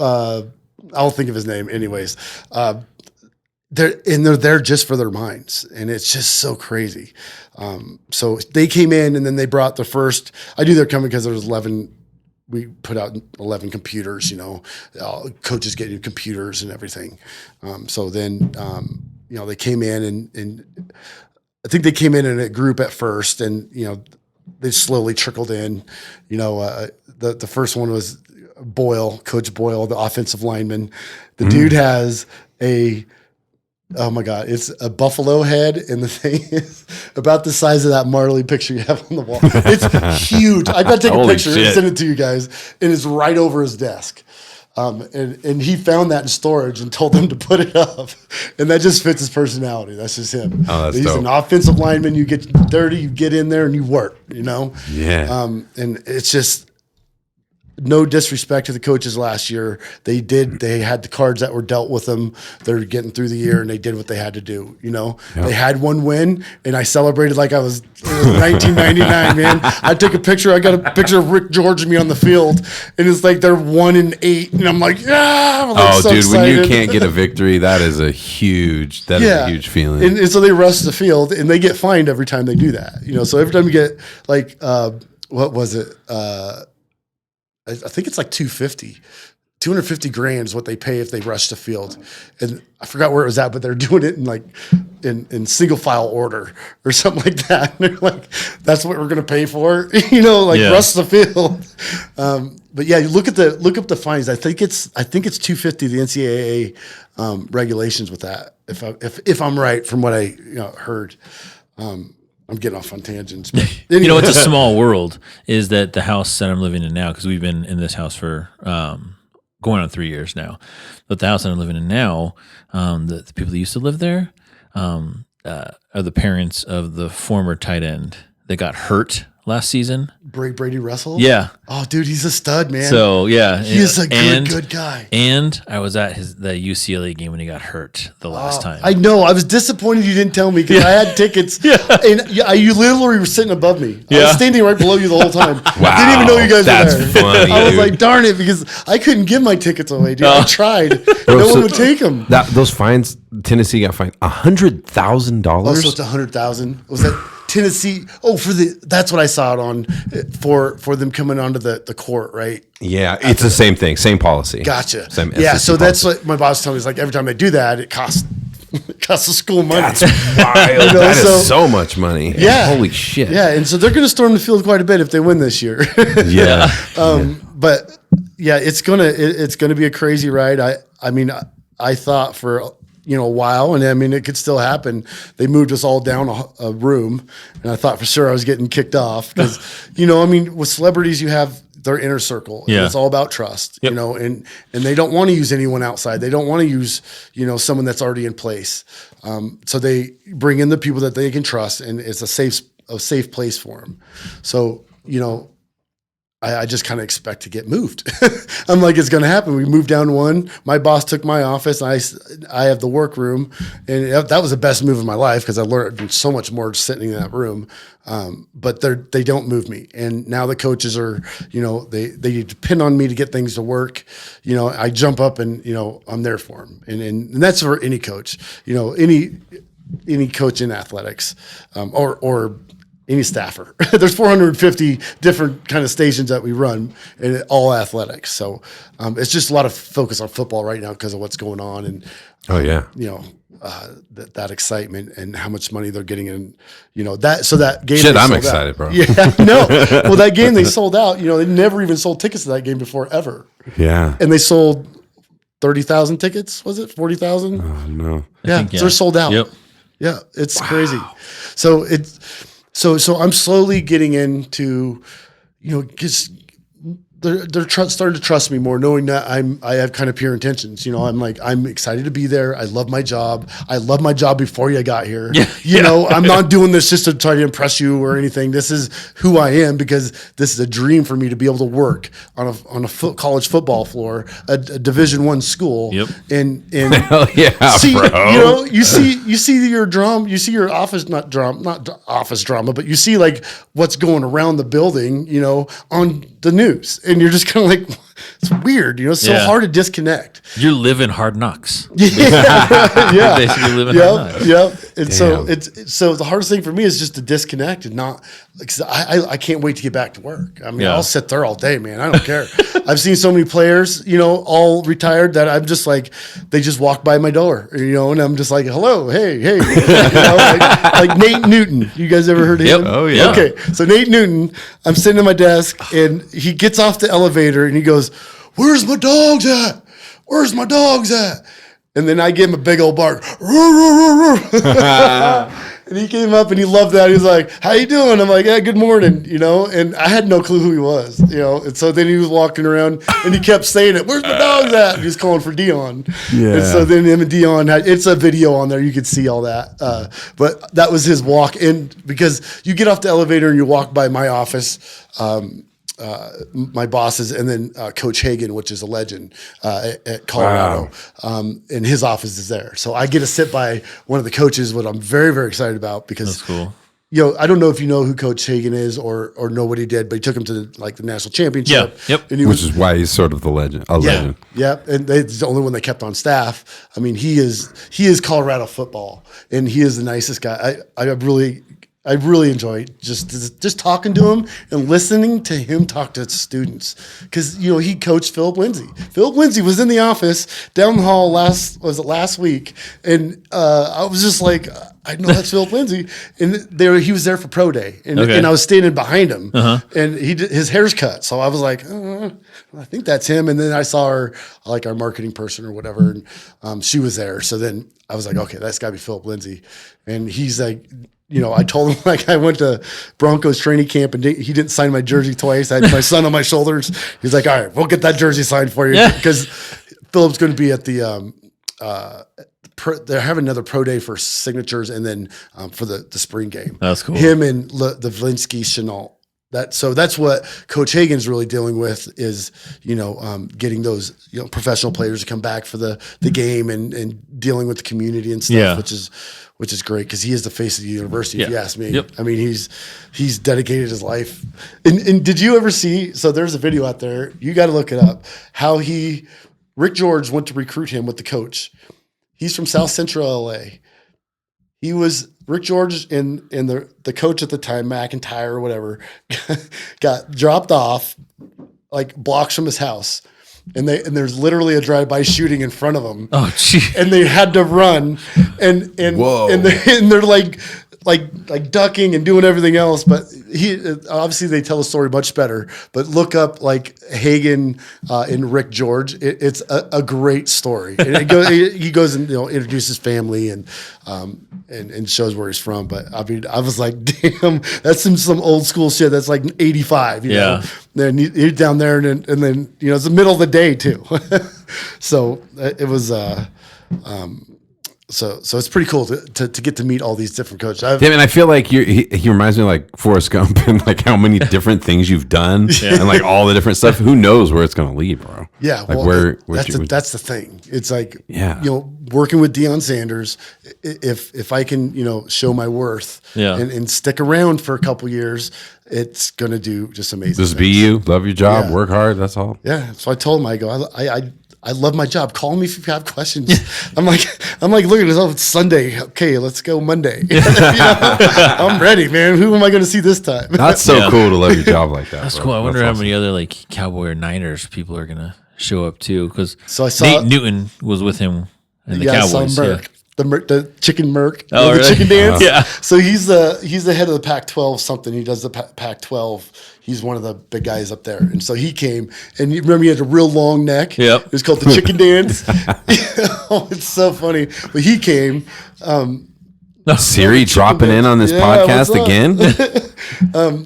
I'll think of his name anyways. They're there just for their minds, and it's just so crazy. So they came in, and then they brought the first. I knew they're coming because there was 11. We put out 11 computers. Coaches getting computers and everything. So then they came in, and I think they came in a group at first, and they slowly trickled in. The first one was Boyle, Coach Boyle, the offensive lineman. The dude has oh my God, it's a buffalo head, and the thing is about the size of that Marley picture you have on the wall. It's huge. I got to take a picture and send it to you guys, and it's right over his desk. And he found that in storage and told them to put it up, and that just fits his personality. That's just him. Oh, that's He's dope. an offensive lineman. You get dirty, you get in there, and you work. Yeah. And it's just no disrespect to the coaches last year. They had the cards that were dealt with them. They're getting through the year, and they did what they had to do. They had one win, and I celebrated like it was 1999, man. I took a picture. I got a picture of Rick George and me on the field, and it's like they're 1-8, and I'm like, yeah. I'm so dude, excited. when you can't get a victory, that is a huge feeling. And so they rush the field, and they get fined every time they do that. So every time you get what was it? I think it's like $250 $250,000 is what they pay if they rush the field. And I forgot where it was at, but they're doing it in like in single file order or something like that. And they're like, that's what we're going to pay for, rush the field. But yeah, you look up the fines. I think it's $250, the NCAA regulations with that. If I'm right from what I heard. I'm getting off on tangents. But anyway. It's a small world. Is that the house that I'm living in now? Because we've been in this house for going on 3 years now. But the house that I'm living in now, the people that used to live there are the parents of the former tight end that got hurt last season. Brady Russell? Yeah. Oh, dude, he's a stud, man. So, yeah. He is a good guy. And I was at the UCLA game when he got hurt the last time. I know. I was disappointed you didn't tell me because I had tickets. And you literally were sitting above me. I was standing right below you the whole time. Wow. I didn't even know you guys were there. Funny, I was dude. like, darn it, because I couldn't give my tickets away, dude. I tried. No one would take them. Those fines, Tennessee got fined $100,000. Oh, so it's $100,000. Was that Tennessee? Oh, that's what I saw it on for them coming onto the court, right? Yeah, it's the same thing, same policy. Gotcha. Same yeah, SEC so that's policy. what my boss told me. Is like every time they do that, it costs the school money. That's wild. That is so much money. Yeah. Holy shit. Yeah, and so they're going to storm the field quite a bit if they win this year. Yeah. But yeah, it's gonna be a crazy ride. I mean, I thought for a while, and I mean it could still happen. They moved us all down a room, and I thought for sure I was getting kicked off because I mean with celebrities you have their inner circle. Yeah. And it's all about trust, Yep. and they don't want to use anyone outside. They don't want to use someone that's already in place. So they bring in the people that they can trust, and it's a safe place for them. So I just kind of expect to get moved. I'm like, it's going to happen. We moved down one. My boss took my office. I have the workroom, and that was the best move of my life because I learned so much more sitting in that room. But they don't move me, and now the coaches are, they depend on me to get things to work. I jump up and I'm there for them, and that's for any coach. Any coach in athletics, or any staffer. There's 450 different kind of stations that we run, and all athletics. So it's just a lot of focus on football right now because of what's going on, and that excitement and how much money they're getting in. That game. Shit, I'm excited, bro. Yeah, no. Well, that game they sold out. They never even sold tickets to that game before ever. Yeah. And they sold 30,000 tickets. Was it 40,000? Oh no. So they're sold out. Yep. Yeah, it's crazy. So So I'm slowly getting into, because they're starting to trust me more, knowing that I have kind of pure intentions. I'm excited to be there. I love my job. I love my job before you got here. I'm not doing this just to try to impress you or anything. This is who I am because this is a dream for me to be able to work on a college football floor, a Division I school. Yep. And Hell yeah, see, bro. you see your drama, you see your office, not office drama, but you see like what's going around the building, on the news. And you're just kind of like, it's weird, it's so hard to disconnect. You're living hard knocks. Yeah. Basically living hard knocks. Yep. And Damn. so the hardest thing for me is just to disconnect and not, because I can't wait to get back to work. I mean, I'll sit there all day, man. I don't care. I've seen so many players, all retired that I'm just like, they just walk by my door, and I'm just like, hello, hey, like Nate Newton. You guys ever heard of him? Oh, yeah. Okay. So Nate Newton, I'm sitting at my desk and he gets off the elevator and he goes, "Where's my dogs at? Where's my dogs at?" And then I give him a big old bark. And he came up and he loved that. He was like, "How you doing?" I'm like, "Yeah, good morning," and I had no clue who he was, and so then he was walking around and he kept saying it, "Where's my dogs at?" And he was calling for Deion. Yeah. And so then him and Deion it's a video on there. You could see all that. But that was his walk in, because you get off the elevator and you walk by my office, my bosses, and then Coach Hagan, which is a legend at Colorado. And his office is there. So I get to sit by one of the coaches, what I'm very, very excited about, because That's cool. I don't know if you know who Coach Hagan is or know what he did, but he took him to the national championship. Yeah. Yep. And Which is why he's sort of the legend. Legend. Yeah. And he's the only one they kept on staff. I mean, he is Colorado football, and he is the nicest guy. I really enjoy just talking to him and listening to him talk to students. Because, he coached Philip Lindsay. Philip Lindsay was in the office down the hall last week. And I was just like, I know that's Philip Lindsay. And he was there for pro day. And I was standing behind him. And his hair's cut. So I was like, I think that's him. And then I saw her, like our marketing person or whatever. And she was there. So then I was like, okay, that's got to be Philip Lindsay. And he's like, I told him, like, I went to Broncos training camp and he didn't sign my jersey twice. I had my son on my shoulders. He's like, all right, we'll get that jersey signed for you because Philip's going to be at the they're having another pro day for signatures and then for the spring game. That's cool. Him and the Vlinsky Chenault. That's what Coach Hagan's really dealing with is, getting those, professional players to come back for the game and dealing with the community and stuff, which is great because he is the face of the university, if you ask me. Yep. I mean, he's dedicated his life. And did you ever see, so there's a video out there, you got to look it up, how Rick George went to recruit him with the coach. He's from South Central LA. He was Rick George and the coach at the time, McIntyre or whatever, got dropped off like blocks from his house. And there's literally a drive-by shooting in front of them. Oh, gee. And they had to run and they're like ducking and doing everything else. But obviously they tell the story much better. But look up like Hagan and Rick George. It's a great story. And he goes and introduces family and shows where he's from. But I mean, I was like, damn, that's some old school shit. That's like 85. You know? Then he's down there and then it's the middle of the day too. So it was. So it's pretty cool to get to meet all these different coaches. I feel like he reminds me of like Forrest Gump and like how many different things you've done and like all the different stuff. Who knows where it's going to lead, bro? Yeah, like that's the thing. It's like working with Deion Sanders. If I can show my worth and stick around for a couple years, it's going to do just amazing. Just be you, love your job, work hard. That's all. Yeah. So I told him, I go, I love my job. Call me if you have questions. I'm like, look at this. Oh, it's Sunday. Okay, let's go Monday. I'm ready, man. Who am I going to see this time? That's so cool to love your job like that. That's bro. cool. I wonder That's how many other like Cowboy or Niners people are going to show up too. Because I saw Nate Newton was with him in the Cowboys. I saw Merck. The chicken Merc, oh, the really? chicken dance. Yeah. So he's the head of the Pac-12 something. He does the Pac-12. He's one of the big guys up there. And so he came, and you remember he had a real long neck. Yep. It was called the chicken dance. Oh, it's so funny. But he came. Siri dropping in on this podcast again.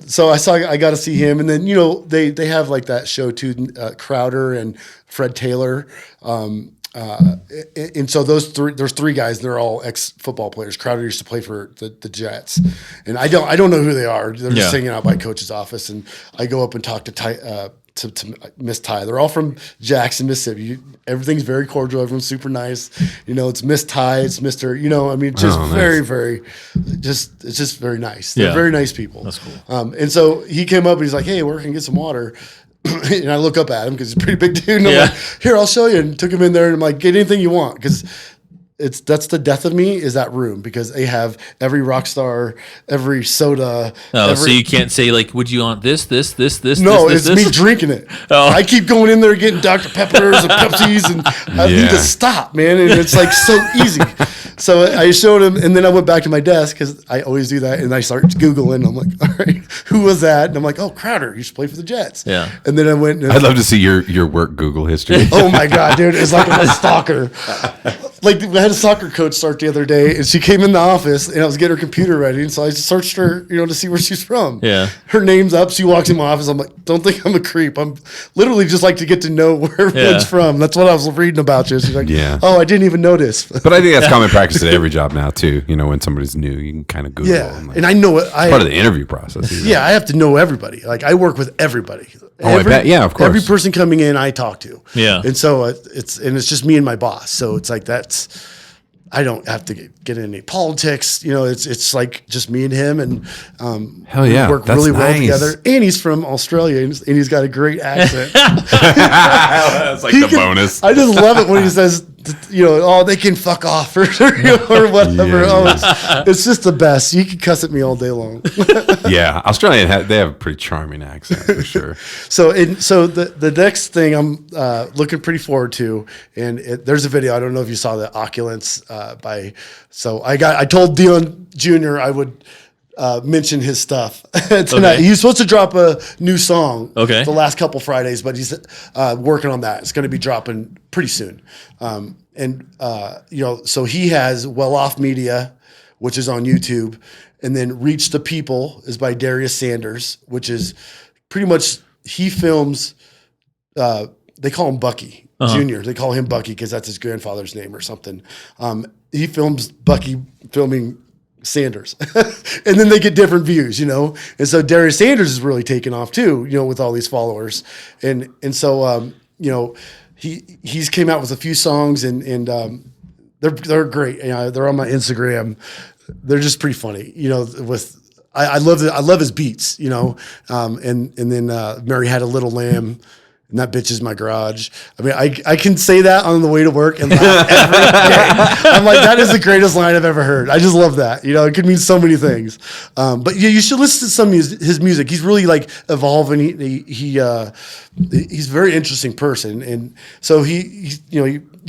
So I got to see him, and then they have like that show too, Crowder and Fred Taylor. And so there's three guys. They're all ex-football players. Crowder used to play for the Jets, and I don't know who they are. They're just hanging out by coach's office, and I go up and talk to to Miss Ty. They're all from Jackson, Mississippi. Everything's very cordial. Everyone's super nice. It's Miss Ty. It's Mr. Very, it's just very nice. They're very nice people. That's cool. And so he came up and he's like, "Hey, where can I get some water?" And I look up at him because he's a pretty big dude. And I'm like, "Here, I'll show you." And took him in there and I'm like, "Get anything you want," because that's the death of me is that room, because they have every rock star, every soda. So you can't say like, "Would you want this?" No, it's me drinking it. Oh. I keep going in there getting Dr. Peppers and Pepsis, and I need to stop, man. And it's like so easy. So I showed him, and then I went back to my desk because I always do that, and I start Googling. I'm like, all right, who was that? And I'm like, oh, Crowder, he used to play for the Jets. Yeah. And then I went. I'd love to see your work Google history. Oh my God, dude, it's like a stalker. Like, I had a soccer coach start the other day, and she came in the office, and I was getting her computer ready, and so I searched her, to see where she's from. Yeah. Her name's up. She walks in my office. I'm like, don't think I'm a creep. I'm literally just like to get to know where everyone's from. That's what I was reading about you. She's like, oh, I didn't even notice. But I think that's common practice at every job now too. When somebody's new, you can kind of Google. Yeah, and I know it. Part of the interview process. Yeah, I have to know everybody. Like, I work with everybody. I bet. Yeah, of course. Every person coming in, I talk to. Yeah, and so it's just me and my boss. So it's like I don't have to get in any politics. It's like just me and him, and hell yeah, we work really well together. And he's from Australia, and he's got a great accent. That's like the bonus. I just love it when he says oh, they can fuck off or whatever. It's just the best. You can cuss at me all day long. Yeah, Australian they have a pretty charming accent for sure. So the next thing I'm looking pretty forward to, and there's a video. I don't know if you saw the Opulence I told Deion Jr. I would mention his stuff tonight. Okay. He's supposed to drop a new song the last couple Fridays, but he's working on that. It's going to be dropping pretty soon. So he has Well Off Media, which is on YouTube, and then Reach the People is by Deion Sanders, which is pretty much, he films, they call him Bucky Jr. They call him Bucky because that's his grandfather's name or something. He films Bucky filming Sanders and then they get different views, and so Deion Sanders is really taking off too, with all these followers, and so he's came out with a few songs and they're great. They're on my Instagram. They're just pretty funny, I love his beats, and then Mary Had a Little Lamb. And that bitch is my garage. I mean, I can say that on the way to work and laugh every day. I'm like, that is the greatest line I've ever heard. I just love that. It could mean so many things. But you should listen to some his music. He's really like evolving. He's a very interesting person. And so you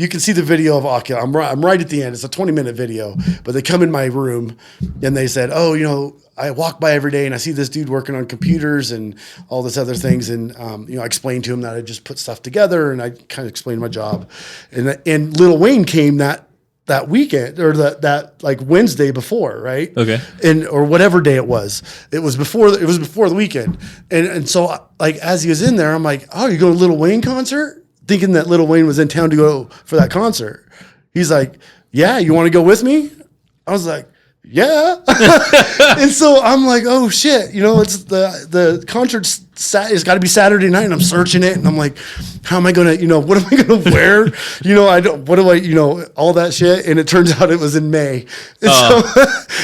can see the video of Akira. I'm right at the end. It's a 20-minute video. But they come in my room and they said, I walk by every day and I see this dude working on computers and all this other things. And, I explained to him that I just put stuff together and I kind of explained my job. And Lil Wayne came that weekend or that like Wednesday before, right? Okay. Or whatever day it was. It was before the weekend. And so like, as he was in there, I'm like, oh, you going to Lil Wayne concert? Thinking that Lil Wayne was in town to go for that concert. He's like, yeah, you want to go with me? I was like, yeah. And so I'm like, oh shit, it's the concert's it's got to be Saturday night, and I'm searching it and I'm like, how am I going to, what am I going to wear? All that shit. And it turns out it was in May. And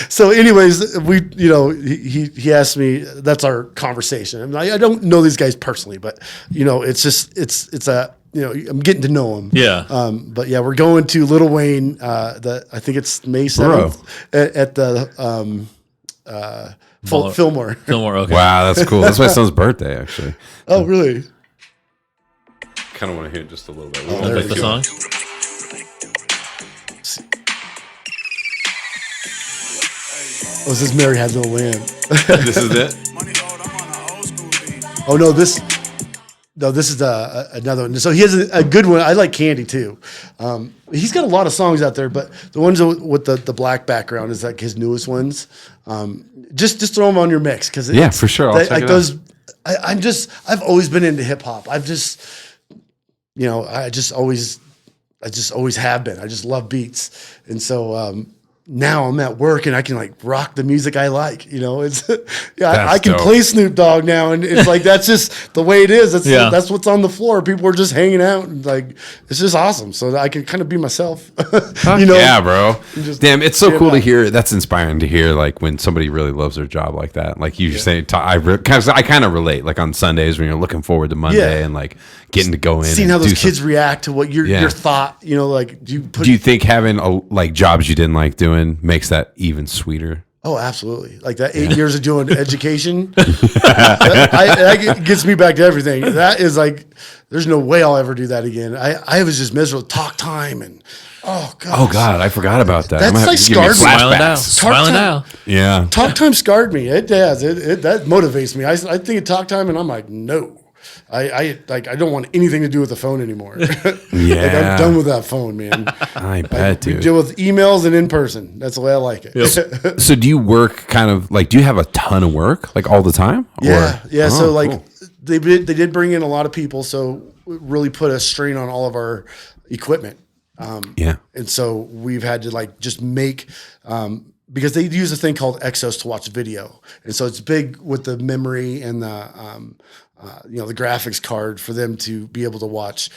so anyways, he asked me, that's our conversation. I mean, I don't know these guys personally, but it's just, it's a, I'm getting to know him. Yeah. But yeah, we're going to Lil Wayne. I think it's May 7th at the Fillmore. Fillmore. Okay. Wow, that's cool. That's my son's birthday, actually. Oh, really? Kind of want to hear it just a little bit. Want to pick the song? Oh, this is Mary Had a Little Lamb. This is it? Oh, no, this is another one. So he has a good one. I like Candy too. He's got a lot of songs out there, but the ones with the black background is like his newest ones. Just throw them on your mix because for sure. I've always been into hip hop. I just always have been. I just love beats, and so now I'm at work and I can like rock the music I like. It's I can play Snoop Dogg now, and it's like that's just the way it is. That's what's on the floor. People are just hanging out, and like it's just awesome. So I can kind of be myself. Yeah, bro. Damn, it's so cool to hear. That's inspiring to hear. Like when somebody really loves their job like that. Like you say, I kind of relate. Like on Sundays when you're looking forward to Monday and like getting to go in, seeing how those kids react to what your thought. Like do you think having like jobs you didn't like doing makes that even sweeter? Oh, absolutely. Like that 8 years of doing education, that gets me back to everything. That is like, there's no way I'll ever do that again. I was just miserable. Talk time and, oh God, I forgot about that. That's like scarred me. Smiling out. Yeah. Talk time scarred me. It does. That motivates me. I think of talk time and I'm like, no. I don't want anything to do with the phone anymore. I'm done with that phone, man. I bet, dude. We deal with emails and in person. That's the way I like it. Yep. So do you work kind of like, do you have a ton of work like all the time? Yeah. So like cool. They did bring in a lot of people. So it really put a strain on all of our equipment. And so we've had to like just make, because they use a thing called Exos to watch video. And so it's big with the memory and the graphics card for them to be able to watch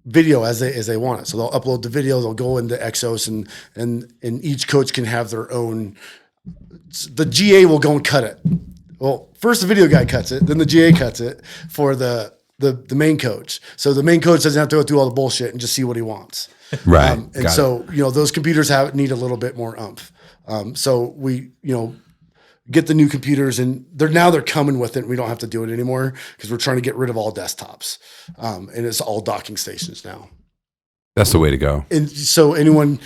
video as they want it. So they'll upload the video, they'll go into Exos and each coach can have their own, the GA will go and cut it. Well, first the video guy cuts it, then the GA cuts it for the the main coach. So the main coach doesn't have to go through all the bullshit and just see what he wants. Right. And so, those computers need a little bit more oomph. So we, get the new computers, and they're coming with it. We don't have to do it anymore because we're trying to get rid of all desktops. And it's all docking stations now. That's the way to go. And so anyone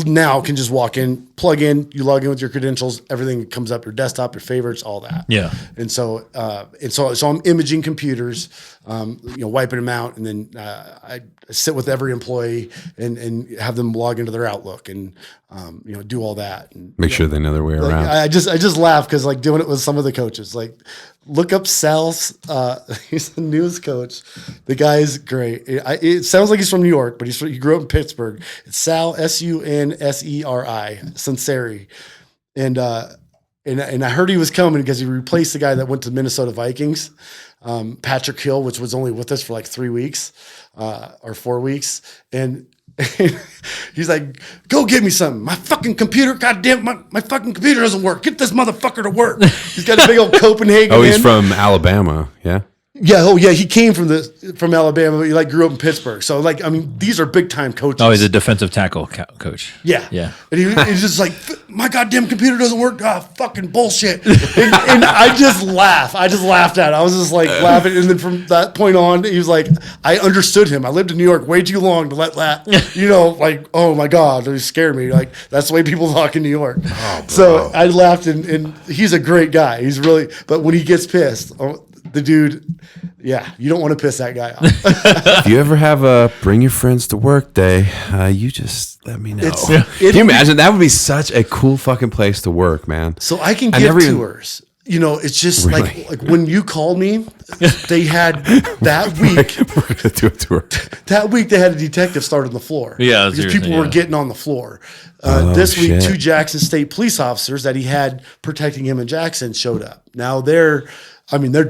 now can just walk in, plug in, you log in with your credentials, everything comes up, your desktop, your favorites, all that. Yeah. And so I'm imaging computers, wiping them out, and then I sit with every employee and have them log into their Outlook and do all that. And make sure they know their way around. I just laugh because doing it with some of the coaches, look up Sal's. He's the newest coach. The guy is great. It sounds like he's from New York, but he grew up in Pittsburgh. It's Sal, Sunseri, Sunseri, and I heard he was coming because he replaced the guy that went to Minnesota Vikings, Patrick Hill, which was only with us for 3 weeks or 4 weeks, and. He's like, go get me something. My fucking computer, goddamn, my fucking computer doesn't work. Get this motherfucker to work. He's got a big old Copenhagen. Oh, he's from Alabama, yeah. Yeah, he came from Alabama, but he grew up in Pittsburgh. So these are big time coaches. Oh, he's a defensive tackle coach. Yeah. And he's just like, my goddamn computer doesn't work. Ah, fucking bullshit. And I just laugh. I just laughed at it. I was just laughing. And then from that point on, he was like, I understood him. I lived in New York way too long to let that, oh my God, it scared me. That's the way people talk in New York. Oh, so I laughed, and he's a great guy. He's really, but when he gets pissed, the dude, you don't want to piss that guy off. If you ever have a bring your friends to work day, you just let me know. Can you imagine? That would be such a cool fucking place to work, man. So I can give tours. It's just really? like when you called me, they had that week. We're going to do a tour. That week they had a detective start on the floor. Yeah, because people were getting on the floor. This week, 2 Jackson State police officers that he had protecting him in Jackson showed up. Now they're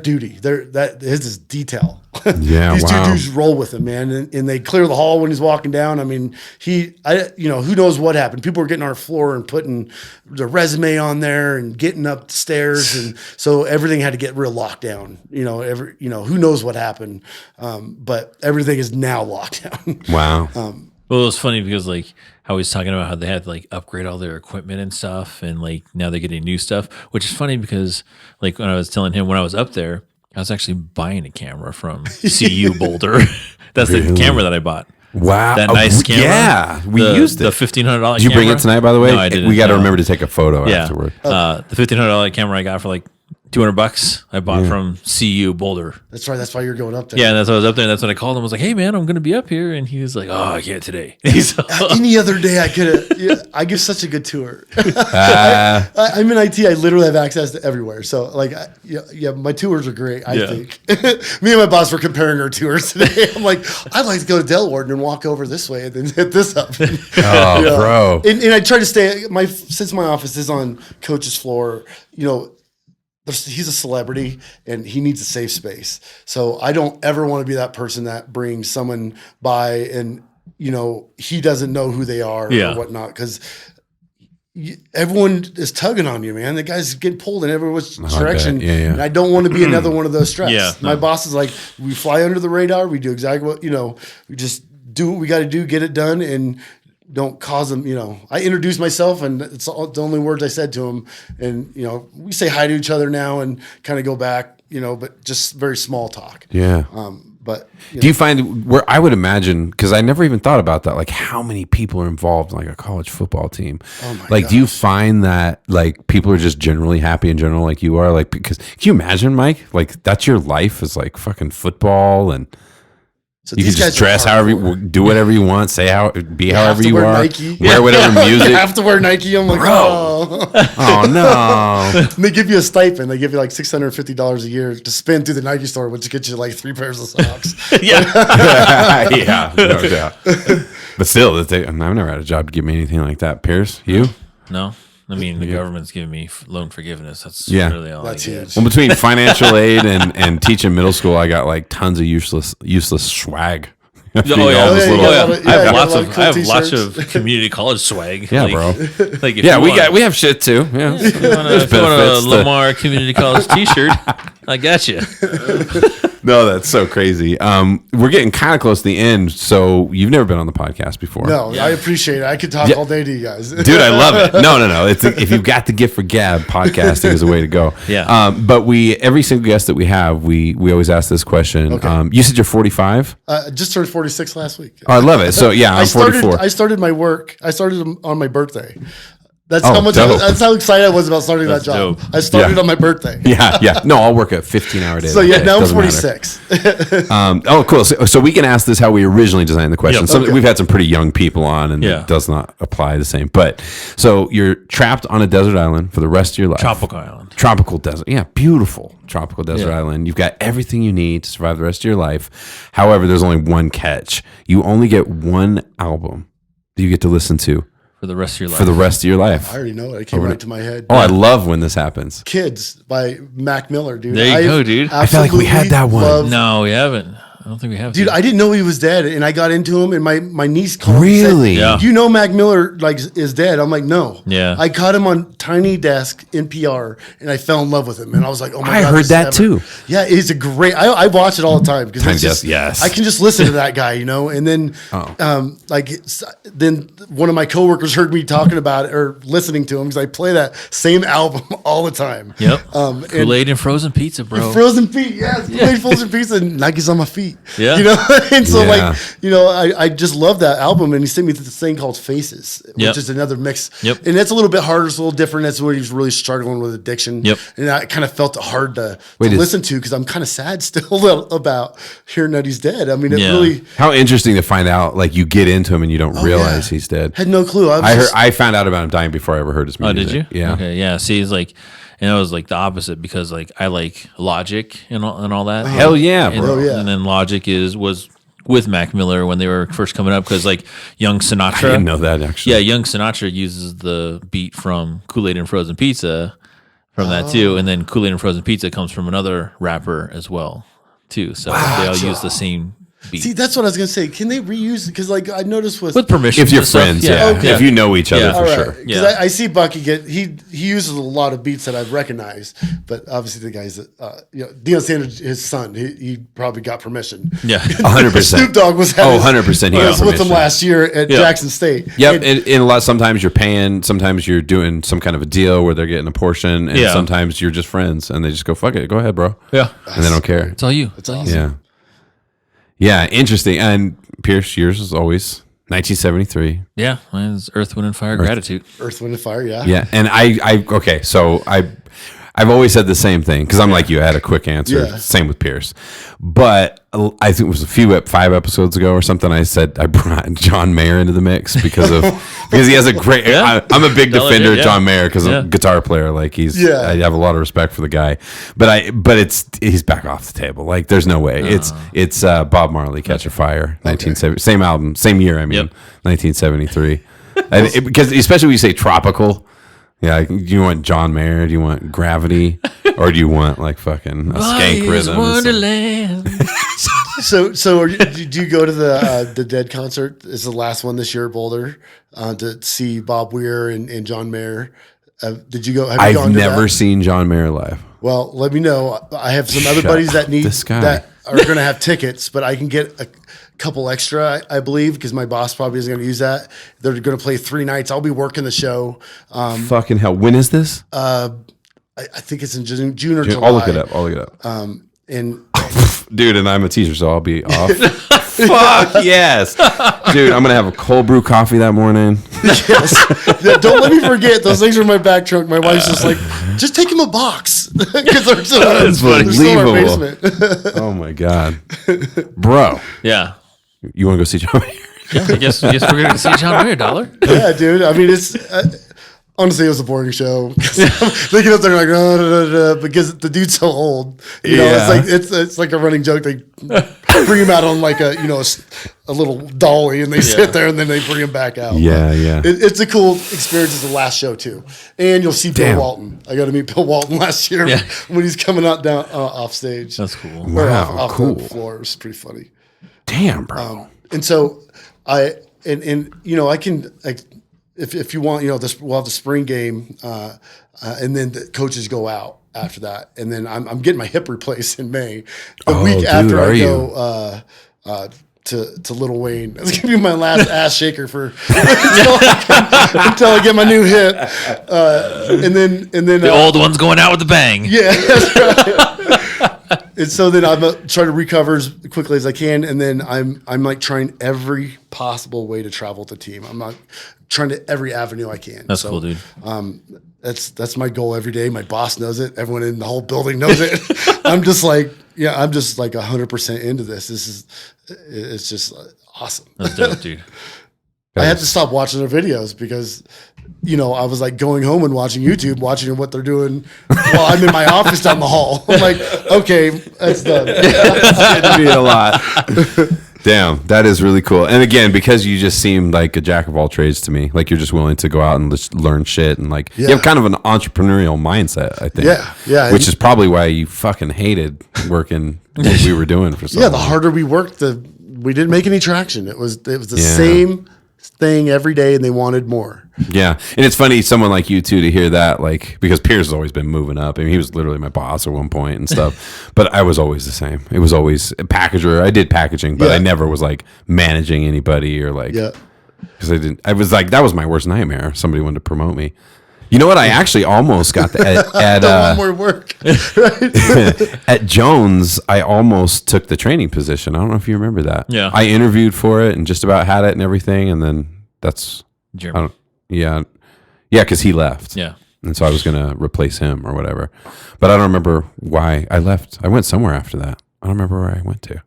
duty. His is detail. Yeah, These two dudes roll with him, man, and they clear the hall when he's walking down. Who knows what happened? People were getting on our floor and putting their resume on there and getting up the stairs, and so everything had to get real locked down. Who knows what happened? But everything is now locked down. Wow. Well, it was funny because how he's talking about how they had to upgrade all their equipment and stuff, and now they're getting new stuff, which is funny because when I was telling him when I was up there, I was actually buying a camera from CU Boulder. That's the camera that I bought. Wow, that nice camera. Yeah, we used it. The $1,500. Did you bring it tonight? By the way, no, I didn't. We got to remember to take a photo afterward. The $1,500 camera I got for $200 I bought from CU Boulder. That's right. That's why you're going up there. Yeah, and that's why I was up there. And that's when I called him. I was like, "Hey, man, I'm going to be up here." And he was like, "Oh, I can't today." Any other day I could have. Yeah, I give such a good tour. I'm in IT. I literally have access to everywhere. So my tours are great. I think. Me and my boss were comparing our tours today. I'm like, I'd like to go to Delaware and then walk over this way and then hit this up. Bro. And I try to stay. Since my office is on Coach's floor, he's a celebrity and he needs a safe space. So I don't ever want to be that person that brings someone by and, he doesn't know who they are or whatnot. Because everyone is tugging on you, man. The guy's getting pulled in everyone's direction. And I don't want to be another one of those straps. My boss is like, we fly under the radar. We do exactly what, we just do what we got to do, get it done. And don't cause them, I introduced myself and it's the only words I said to him. And, we say hi to each other now and kind of go back, but just very small talk. Yeah. But do you find where I would imagine, because I never even thought about that, how many people are involved in a college football team? Oh my gosh. Do you find that people are just generally happy in general like you are? Because can you imagine, Mike? That's your life is fucking football and so you can just dress however you do whatever you want, be however you are, Nike. Wear whatever music. You have to wear Nike. I'm like, oh no. And they give you a stipend. They give you $650 a year to spend through the Nike store, which gets you 3 pairs of socks. Yeah, no doubt. But still, I've never had a job to give me anything like that. Pierce, you? No. The government's giving me loan forgiveness. That's really all that's I get. huge. Well, between financial aid and teaching middle school, I got tons of useless swag. I have lots of community college swag. Yeah, bro. We have shit too. Yeah. If you want a Lamar Community College T-shirt, I got you. No, that's so crazy. We're getting kind of close to the end. So you've never been on the podcast before. No, I appreciate it. I could talk all day to you guys. Dude, I love it. No. If you've got the gift for gab, podcasting is the way to go. Yeah. But every single guest that we have, we always ask this question. Okay. You said you're 45? Just turned 46 last week. Oh, I love it. So yeah, I'm 44. I started my work. I started on my birthday. That's Oh, how much. dope. That's how excited I was about starting that job. dope. I started Yeah. on my birthday. Yeah. No, I'll work a 15-hour day. So yeah, now I'm Doesn't matter. 46. Oh, cool. So we can ask this how we originally designed the question. Yep. We've had some pretty young people on, and Yeah. it does not apply the same. But so you're trapped on a desert island for the rest of your life. Tropical island. Tropical desert. Yeah, beautiful tropical desert Yeah. island. You've got everything you need to survive the rest of your life. However, there's only one catch. You only get one album that you get to listen to For the rest of your life. for the rest of your life. I already know it. It came right to my head. Oh, I love when this happens. Kids by Mac Miller, dude. There you go, dude. I feel like we had that one. Love- No, we haven't. I don't think we have. Dude, to. I didn't know he was dead, and I got into him, and my niece called me and Really? said, Yeah. you know Mac Miller is dead. I'm like, no. Yeah. I caught him on Tiny Desk NPR, and I fell in love with him, and I was like, oh my I god. heard this is that ever- too. Yeah, it's a great. I watch it all the time because Tiny it's just, Desk, yes. I can just listen to that guy, and then then one of my coworkers heard me talking about it or listening to him because I play that same album all the time. Yep. And Kool-Aid and frozen pizza, bro. Frozen feet, yes. Kool-Aid, frozen pizza, and Nike's on my feet. Yeah. And so Yeah. I just love that album, and he sent me this thing called Faces, which Yep. is another mix. Yep. And that's a little bit harder, it's a little different. That's where he was really struggling with addiction. Yep. And I kind of felt it hard to Wait, is- listen to because I'm kind of sad still about hearing that he's dead. I mean, it Yeah. really How interesting to find out, like you get into him and you don't realize he's dead. had no clue. I found out about him dying before I ever heard his Oh, music. did you? Yeah. Okay. Yeah. See, it's like, and it was like the opposite because like I like Logic and all that. Hell yeah, And, bro. Oh, yeah. and then Logic was with Mac Miller when they were first coming up because like Young Sinatra. I didn't know that actually. Yeah, Young Sinatra uses the beat from Kool-Aid and Frozen Pizza from that too, and then Kool-Aid and Frozen Pizza comes from another rapper as well too. So they all use the same beat See, that's what I was gonna say. Can they reuse it? Because like I noticed with with permission. If you're and stuff. friends, yeah. Okay. If you know each other Yeah. for all right, sure. because Yeah. I see Bucky he uses a lot of beats that I've recognized, but obviously the guys that Deion Sanders, his son, he probably got permission. Yeah. 100%. Snoop Dogg was Oh, 100% he got was with him permission. last year at Yeah. Jackson State. Yep, And- and a lot. Sometimes you're paying. Sometimes you're doing some kind of a deal where they're getting a portion, and Yeah. sometimes you're just friends, and they just go, "Fuck it, go ahead, bro," Yeah. and they don't care. It's all you. It's all you. Yeah, yeah, interesting. And Pierce, yours is always 1973. Yeah. Mine's Earth, Wind, and Fire. Gratitude. Earth, Wind, and Fire. Yeah. Yeah, and okay, so I've always said the same thing because I'm like you. I had a quick answer. Yeah. Same with Pierce, but I think it was 5 episodes ago or something. I said I brought John Mayer into the mix because he has a great. Yeah. I'm a big Dollar defender Bill, of yeah. John Mayer because I'm Yeah. a guitar player. Like Yeah. I have a lot of respect for the guy, but he's back off the table. Like there's no way. It's Bob Marley, Catch a Fire, 1970, same album, same year. I mean, Yep. 1973, because especially when you say tropical. Yeah, do you want John Mayer? Do you want Gravity, or do you want like fucking a skank rhythm? Wonderland. Did you go to the Dead concert? It's the last one this year at Boulder to see Bob Weir and John Mayer. Did you go? Have you I've gone to never that? seen John Mayer live. Well, let me know. I have some other Shut buddies up, that need this guy. that are going to have tickets, but I can get a couple extra, I believe, because my boss probably isn't going to use that. They're going to play 3 nights. I'll be working the show. Fucking hell! When is this? I think it's in June or July. I'll look it up. I'll look it up. And Dude, and I'm a teacher, so I'll be off. Fuck yes, dude! I'm gonna have a cold brew coffee that morning. yes. Yeah, don't let me forget. Those things are in my back trunk. My wife's just like, just take him a box because they're still, That's they're still in our unbelievable. basement. Oh my god, bro! Yeah. You want to go see John Mayer? Yeah. I guess we're going to see John Mayer, dollar. Yeah, dude. I mean, it's honestly, it was a boring show. They get up there and like, because the dude's so old. You know, Yeah. it's like a running joke. They bring him out on like a little dolly, and they sit there, and then they bring him back out. Yeah, yeah. It's a cool experience as the last show too, and you'll see Damn. Bill Walton. I got to meet Bill Walton last year Yeah. when he's coming out down off stage. That's cool. Or Wow, off cool. the floor. It was pretty funny. Damn, bro. And so I can if you want, we'll have the spring game, and then the coaches go out after that, and then I'm getting my hip replaced in May. The week after I go to Little Wayne. That's gonna be my last ass shaker for until I get my new hip. And then the old one's going out with a bang. Yeah, that's right. And so then I'm trying to recover as quickly as I can, and then I'm like trying every possible way to travel with the team. I'm not trying to every avenue I can. That's cool, dude. That's my goal every day. My boss knows it. Everyone in the whole building knows it. I'm just like 100% into this. It's just awesome. That's dope, dude. I had to stop watching their videos because, I was like going home and watching YouTube, watching what they're doing while I'm in my office down the hall. I'm like, okay, that's done. It's getting me a lot. Damn, that is really cool. And again, because you just seem like a jack of all trades to me, like you're just willing to go out and just learn shit, and like you have kind of an entrepreneurial mindset, I think. Yeah. Which is probably why you fucking hated working what we were doing for so long. The harder we worked, we didn't make any traction. It was the same thing every day, and they wanted more. Yeah, and it's funny, someone like you too, to hear that, like, because Pierce has always been moving up. I mean, he was literally my boss at one point and stuff, but I was always the same. It was always a packager. I did packaging, but I never was like managing anybody or like, because I was like, that was my worst nightmare. Somebody wanted to promote me. You know what? I actually almost got at one more work. At Jones. I almost took the training position. I don't know if you remember that. Yeah, I interviewed for it and just about had it and everything, and then that's Jeremy. Because he left. Yeah, and so I was gonna replace him or whatever, but I don't remember why I left. I went somewhere after that. I don't remember where I went to.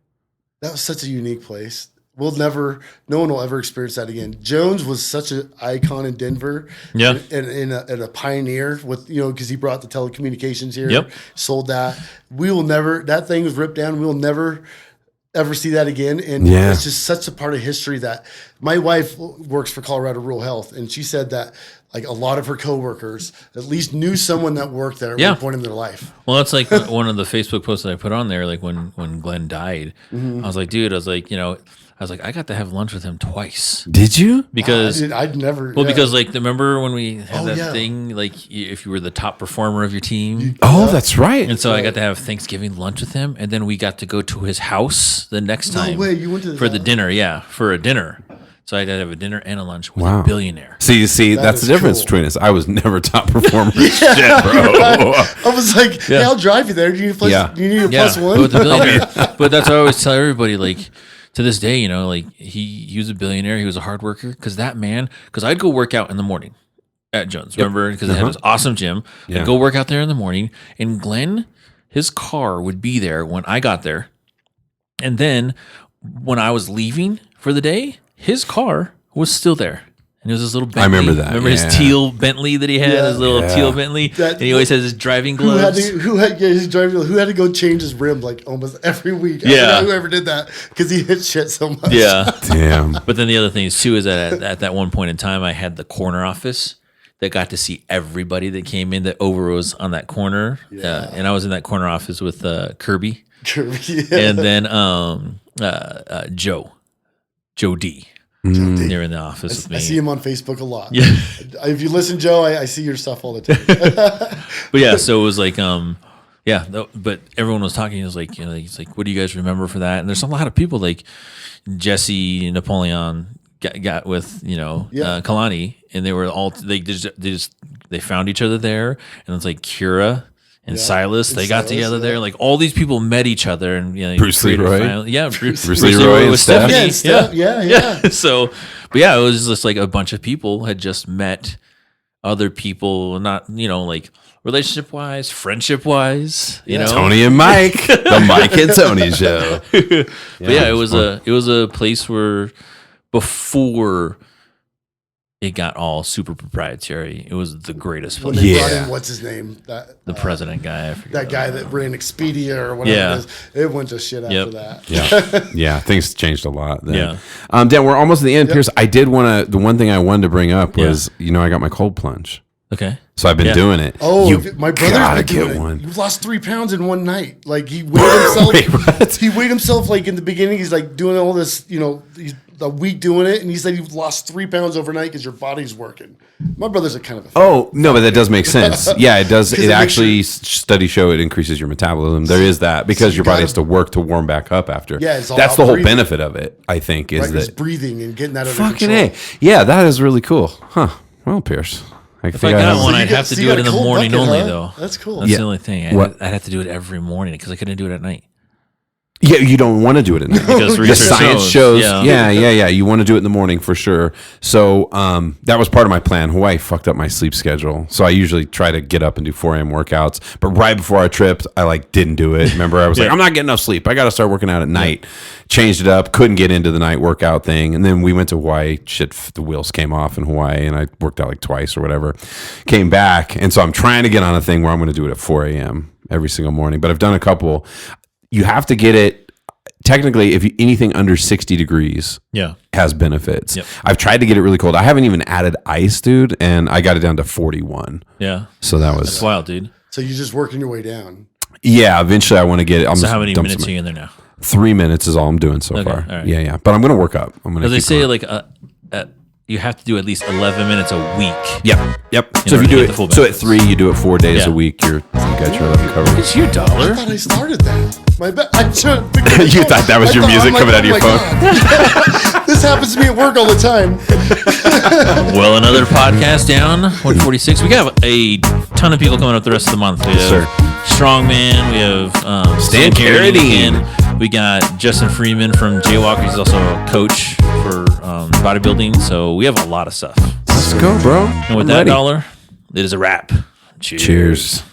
That was such a unique place. No one will ever experience that again. Jones was such an icon in Denver, and a pioneer with because he brought the telecommunications here, sold that. That thing was ripped down. We will never ever see that again, and it's just such a part of history that my wife works for Colorado Rural Health, and she said that like a lot of her coworkers at least knew someone that worked there at one point in their life. Well, that's like one of the Facebook posts that I put on there, like when Glenn died. I was like, dude, I got to have lunch with him twice. Did you? Because I'd never. Well, because like remember when we had that thing, like if you were the top performer of your team. Oh, that's right. And so I got to have Thanksgiving lunch with him, and then we got to go to his house the next time. No way, you went to for the dinner? Yeah, for a dinner. So I got to have a dinner and a lunch with a billionaire. See, that's the difference between us. I was never top performer. Shit, bro. I was like, hey, I'll drive you there. Do you need a plus one? But the billionaire. But that's what I always tell everybody, like. To this day, like he was a billionaire. He was a hard worker because I'd go work out in the morning at Jones. Remember? Because they had this awesome gym. I'd go work out there in the morning. And Glenn, his car would be there when I got there. And then when I was leaving for the day, his car was still there. And it was his little Bentley. I remember that. Remember his teal Bentley that he had? His little teal Bentley? And he always has his driving gloves. Who had to go change his rim like almost every week. I don't know whoever did that because he hit shit so much. Yeah. Damn. But then the other thing is too is that at that one point in time, I had the corner office that got to see everybody that came in that over was on that corner. And I was in that corner office with Kirby. And then Joe D. They're in the office with me. I see him on Facebook a lot. Yeah. If you listen, Joe, I see your stuff all the time. But yeah, so it was like, but everyone was talking. It was like, he's like, what do you guys remember for that? And there's a lot of people like Jesse Napoleon got with, Kalani, and they were all, they found each other there. And it's like Kira and Silas, they got together there. Like all these people met each other, and Bruce Leroy, Bruce Leroy with Stephanie, yeah. So, but yeah, it was just like a bunch of people had just met other people, not like relationship wise, friendship wise, Tony and Mike, the Mike and Tony show. But yeah, it was a place where before it got all super proprietary. It was the greatest place. When they brought in, what's his name? The president guy. That guy that ran Expedia or whatever it is. It went to shit after that. Yeah, things changed a lot then. Dan, we're almost at the end. Pierce, I did want to, the one thing I wanted to bring up was, I got my cold plunge. Okay. So I've been doing it. Oh, my brother's been doing one. He lost 3 pounds in one night. Like he weighed himself. He weighed himself like in the beginning. He's like doing all this, he's a week doing it, and he said you've lost 3 pounds overnight because your body's working. My brother's a kind of a Oh, no, but that does make sense. Yeah, it does. It actually, makes studies show it increases your metabolism. There is that because your body has to work to warm back up after. Yeah, it's all that's about the whole breathing. benefit of it, I think, is It's that breathing and getting that under fucking control. A. Yeah, that is really cool. Huh. Well, Pierce. If I got one, So you I'd got- have to so you do it got in a the cold morning bucket, only, huh? though. That's cool. That's Yeah. the only thing. What? I'd have to do it every morning because I couldn't do it at night. Yeah, you don't want to do it at night. Because The research science shows. yeah. Yeah. You want to do it in the morning for sure. So that was part of my plan. Hawaii fucked up my sleep schedule. So I usually try to get up and do 4 a.m. workouts. But right before I tripped, I didn't do it. Remember, I was like, I'm not getting enough sleep. I got to start working out at night. Changed it up. Couldn't get into the night workout thing. And then we went to Hawaii. Shit, the wheels came off in Hawaii, and I worked out twice or whatever. Came back, and so I'm trying to get on a thing where I'm going to do it at 4 a.m. every single morning. But I've done a couple. You have to get it. Technically, if anything under 60 degrees has benefits. Yep. I've tried to get it really cold. I haven't even added ice, dude, and I got it down to 41. Yeah. So that That's was wild, dude. So you're just working your way down. yeah. Eventually, I want to get it. So how many minutes are you in there now? 3 minutes is all I'm doing so far. all right. Yeah. But I'm gonna work up. I'm gonna. Because they keep say going. you have to do at least 11 minutes a week. Yep. In So if order you to do get the full it, so at benefits. 3, you do it 4 days Yeah. a week. You got your 11 covered. It's your I dollar. thought I started that. My bad. I should. You thought that was your music coming out of your phone? This happens to me at work all the time. Well, another podcast down, 146. We got a ton of people coming up the rest of the month. We have sir. Strongman. We have Stan Carradine. again. We got Justin Freeman from Jaywalker. He's also a coach for bodybuilding. So we have a lot of stuff. Let's go, bro. And with I'm that ready. dollar, it is a wrap. Cheers. Cheers.